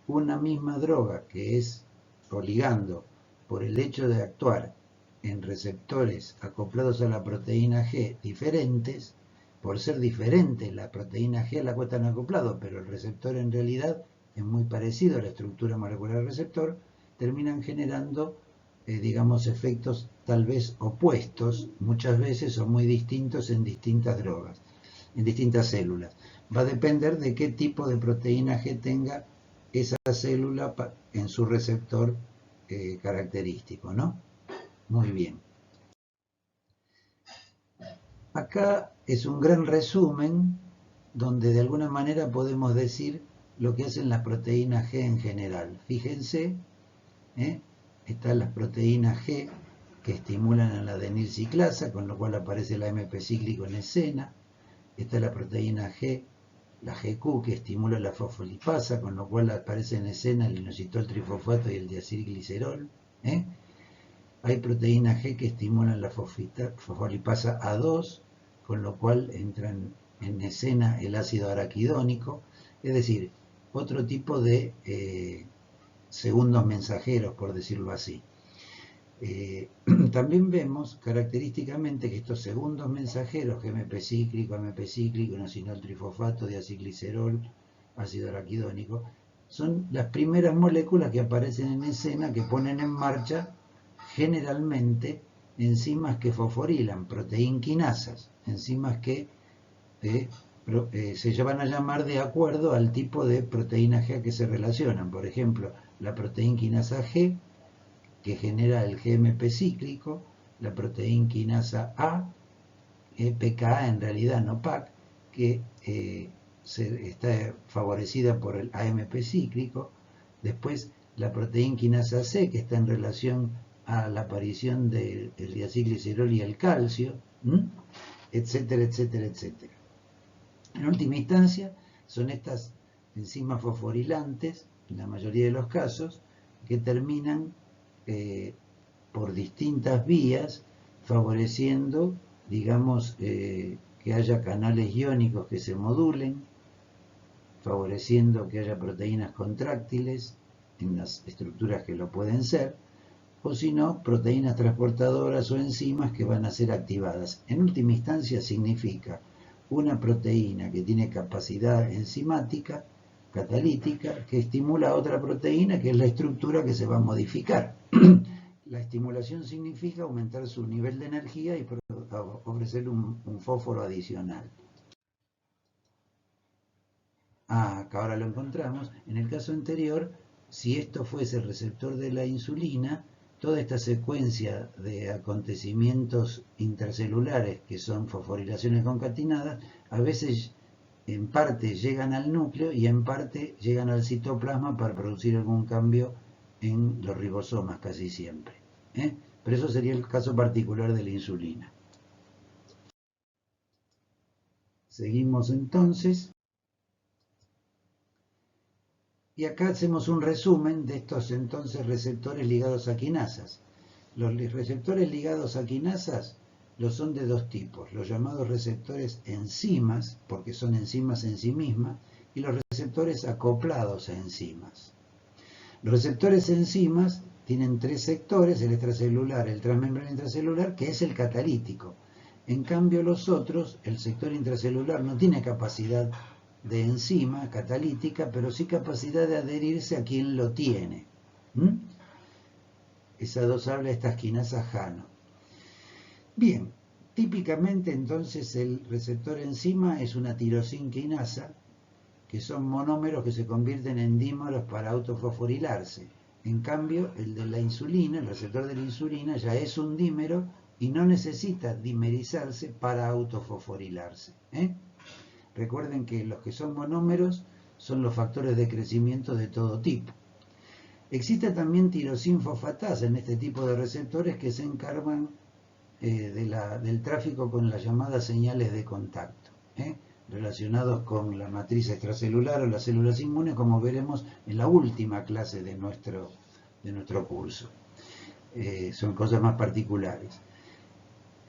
una misma droga que es, o ligando, por el hecho de actuar en receptores acoplados a la proteína G diferentes, por ser diferente la proteína G a la cual están acoplados, pero el receptor en realidad es muy parecido a la estructura molecular del receptor, terminan generando, digamos, efectos tal vez opuestos, muchas veces o muy distintos en distintas drogas, en distintas células. Va a depender de qué tipo de proteína G tenga esa célula en su receptor característico, ¿no? Muy bien. Acá es un gran resumen donde de alguna manera podemos decir lo que hacen las proteínas G en general. Fíjense, están las proteínas G que estimulan a la adenilciclasa, con lo cual aparece el AMP cíclico en escena. Está la proteína G, la GQ, que estimula la fosfolipasa, con lo cual aparece en escena el inositol trifosfato y el diacilglicerol. Hay proteína G que estimulan la fosfolipasa A2, con lo cual entran en escena el ácido araquidónico, es decir, otro tipo de segundos mensajeros, por decirlo así. También vemos característicamente que estos segundos mensajeros, GMP cíclico, MP cíclico, inositol trifosfato, diacilglicerol, ácido araquidónico, son las primeras moléculas que aparecen en escena que ponen en marcha generalmente enzimas que fosforilan, proteinquinasas, enzimas que se van a llamar de acuerdo al tipo de proteína G a que se relacionan. Por ejemplo, la proteinquinasa G, que genera el GMP cíclico, la proteinquinasa A, PKA en realidad, no PAC, que está favorecida por el AMP cíclico. Después la proteinquinasa C, que está en relación a la aparición del diacilglicerol y el calcio, etcétera, etcétera, etcétera. En última instancia, son estas enzimas fosforilantes, en la mayoría de los casos, que terminan por distintas vías favoreciendo, digamos, que haya canales iónicos que se modulen, favoreciendo que haya proteínas contráctiles en las estructuras que lo pueden ser, o si no, proteínas transportadoras o enzimas que van a ser activadas. En última instancia significa una proteína que tiene capacidad enzimática, catalítica, que estimula a otra proteína, que es la estructura que se va a modificar. La estimulación significa aumentar su nivel de energía y ofrecer un fósforo adicional. Acá ahora lo encontramos. En el caso anterior, si esto fuese el receptor de la insulina, toda esta secuencia de acontecimientos intracelulares que son fosforilaciones concatenadas, a veces en parte llegan al núcleo y en parte llegan al citoplasma para producir algún cambio en los ribosomas casi siempre. Pero eso sería el caso particular de la insulina. Seguimos entonces. Y acá hacemos un resumen de estos entonces receptores ligados a quinasas. Los receptores ligados a quinasas los son de dos tipos, los llamados receptores enzimas, porque son enzimas en sí mismas, y los receptores acoplados a enzimas. Los receptores enzimas tienen tres sectores, el extracelular, el transmembrana intracelular, que es el catalítico. En cambio los otros, el sector intracelular no tiene capacidad de enzima catalítica, pero sí capacidad de adherirse a quien lo tiene. Es adosable a estas quinasas Hano. Bien, típicamente entonces el receptor enzima es una tirosinquinasa, que son monómeros que se convierten en dímeros para autofosforilarse. En cambio, el de la insulina, el receptor de la insulina, ya es un dímero y no necesita dimerizarse para autofosforilarse. Recuerden que los que son monómeros son los factores de crecimiento de todo tipo. Existe también tirosinfosfatasa en este tipo de receptores que se encargan del tráfico con las llamadas señales de contacto, relacionados con la matriz extracelular o las células inmunes, como veremos en la última clase de nuestro curso. Son cosas más particulares.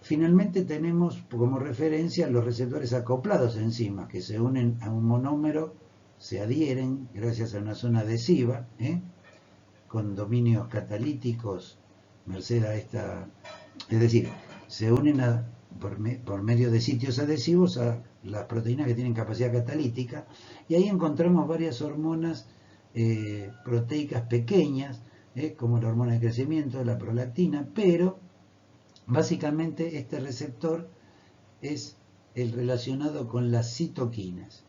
Finalmente tenemos como referencia los receptores acoplados a enzimas, que se unen a un monómero, se adhieren gracias a una zona adhesiva, con dominios catalíticos, merced a esta, es decir, se unen por medio de sitios adhesivos a las proteínas que tienen capacidad catalítica, y ahí encontramos varias hormonas proteicas pequeñas, como la hormona de crecimiento, la prolactina, pero básicamente este receptor es el relacionado con las citoquinas,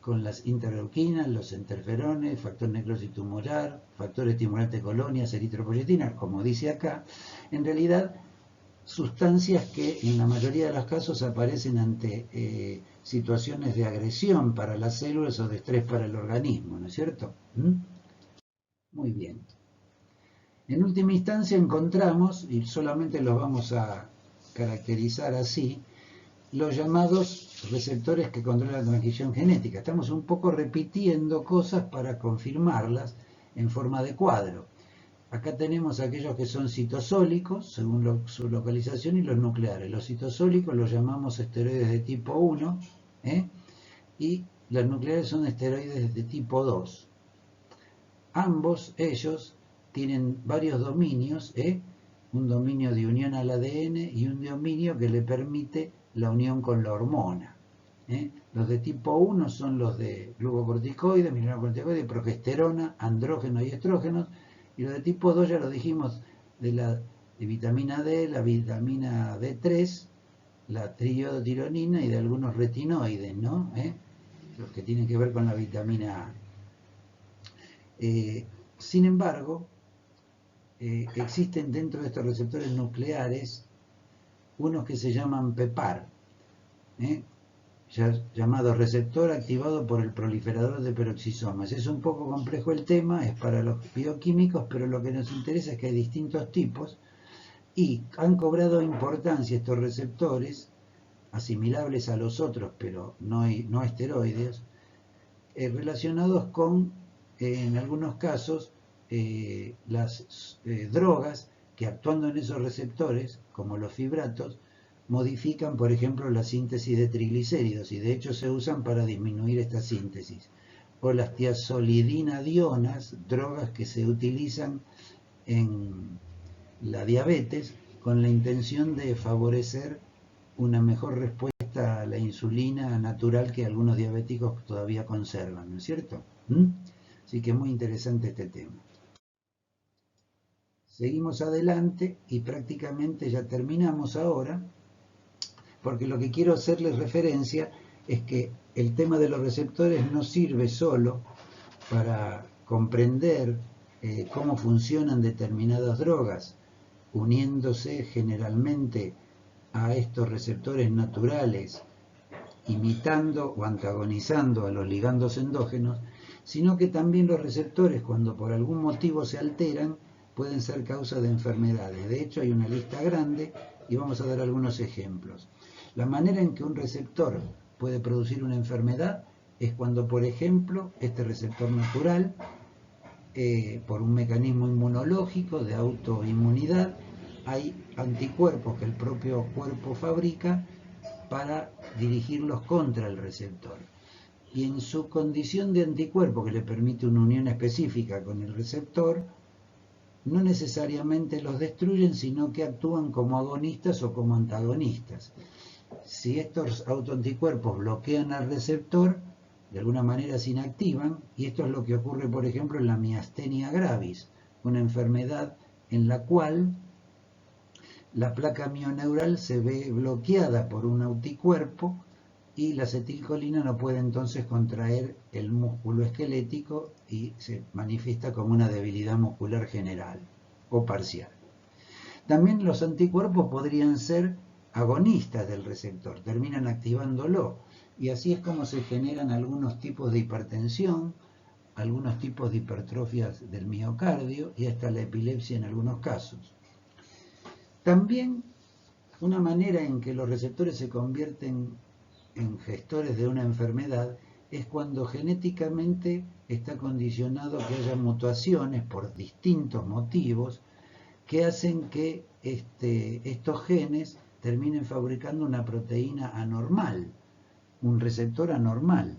con las interleuquinas, los interferones, factor necrosis tumoral, factor estimulante de colonias, eritropoyetina, como dice acá. En realidad, sustancias que en la mayoría de los casos aparecen ante situaciones de agresión para las células o de estrés para el organismo, ¿no es cierto? Muy bien. En última instancia encontramos, y solamente los vamos a caracterizar así, los llamados receptores que controlan la transcripción genética. Estamos un poco repitiendo cosas para confirmarlas en forma de cuadro. Acá tenemos aquellos que son citosólicos, según su localización, y los nucleares. Los citosólicos los llamamos esteroides de tipo 1, y los nucleares son esteroides de tipo 2. Ambos ellos tienen varios dominios, un dominio de unión al ADN y un dominio que le permite la unión con la hormona. Los de tipo 1 son los de glucocorticoides, mineralocorticoides, progesterona, andrógenos y estrógenos, y los de tipo 2 ya lo dijimos, de vitamina D, la vitamina D3, la triiodotironina y de algunos retinoides, ¿no? Los que tienen que ver con la vitamina A. Sin embargo, existen dentro de estos receptores nucleares unos que se llaman PEPAR, llamado receptor activado por el proliferador de peroxisomas. Es un poco complejo el tema, es para los bioquímicos, pero lo que nos interesa es que hay distintos tipos y han cobrado importancia estos receptores, asimilables a los otros, pero no esteroides, relacionados con, en algunos casos, las drogas que actuando en esos receptores, como los fibratos, modifican, por ejemplo, la síntesis de triglicéridos y de hecho se usan para disminuir esta síntesis. O las tiazolidinadionas, drogas que se utilizan en la diabetes con la intención de favorecer una mejor respuesta a la insulina natural que algunos diabéticos todavía conservan, ¿no es cierto? Así que es muy interesante este tema. Seguimos adelante y prácticamente ya terminamos ahora, porque lo que quiero hacerles referencia es que el tema de los receptores no sirve solo para comprender cómo funcionan determinadas drogas, uniéndose generalmente a estos receptores naturales, imitando o antagonizando a los ligandos endógenos, sino que también los receptores, cuando por algún motivo se alteran, pueden ser causa de enfermedades. De hecho, hay una lista grande y vamos a dar algunos ejemplos. La manera en que un receptor puede producir una enfermedad es cuando, por ejemplo, este receptor natural, por un mecanismo inmunológico de autoinmunidad, hay anticuerpos que el propio cuerpo fabrica para dirigirlos contra el receptor. Y en su condición de anticuerpo, que le permite una unión específica con el receptor, no necesariamente los destruyen, sino que actúan como agonistas o como antagonistas. Si estos autoanticuerpos bloquean al receptor, de alguna manera se inactivan, y esto es lo que ocurre, por ejemplo, en la miastenia gravis, una enfermedad en la cual la placa mioneural se ve bloqueada por un anticuerpo y la acetilcolina no puede entonces contraer el músculo esquelético y se manifiesta como una debilidad muscular general o parcial. También los anticuerpos podrían ser agonistas del receptor, terminan activándolo, y así es como se generan algunos tipos de hipertensión, algunos tipos de hipertrofias del miocardio y hasta la epilepsia en algunos casos. También una manera en que los receptores se convierten en gestores de una enfermedad es cuando genéticamente está condicionado que haya mutaciones por distintos motivos que hacen que estos genes terminen fabricando una proteína anormal, un receptor anormal,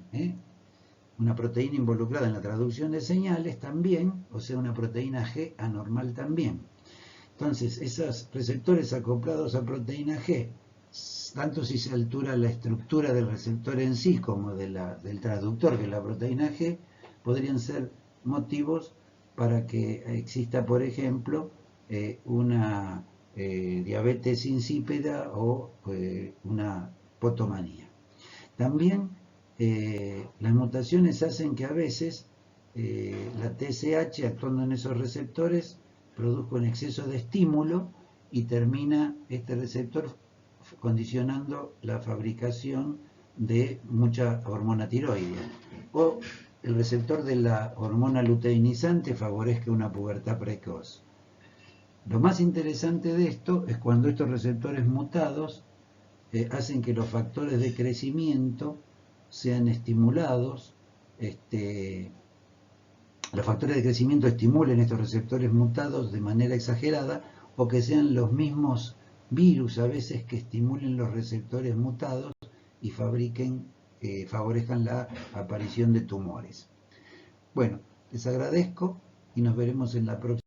una proteína involucrada en la traducción de señales también, o sea, una proteína G anormal también. Entonces, esos receptores acoplados a proteína G, tanto si se altura la estructura del receptor en sí como del traductor, que es la proteína G, podrían ser motivos para que exista, por ejemplo, una diabetes insípida o una potomanía. También las mutaciones hacen que a veces la TSH, actuando en esos receptores, produzca un exceso de estímulo y termina este receptor condicionando la fabricación de mucha hormona tiroidea. O el receptor de la hormona luteinizante favorezca una pubertad precoz. Lo más interesante de esto es cuando estos receptores mutados hacen que los factores de crecimiento sean estimulados, los factores de crecimiento estimulen estos receptores mutados de manera exagerada, o que sean los mismos virus a veces que estimulen los receptores mutados y favorezcan la aparición de tumores. Bueno, les agradezco y nos veremos en la próxima.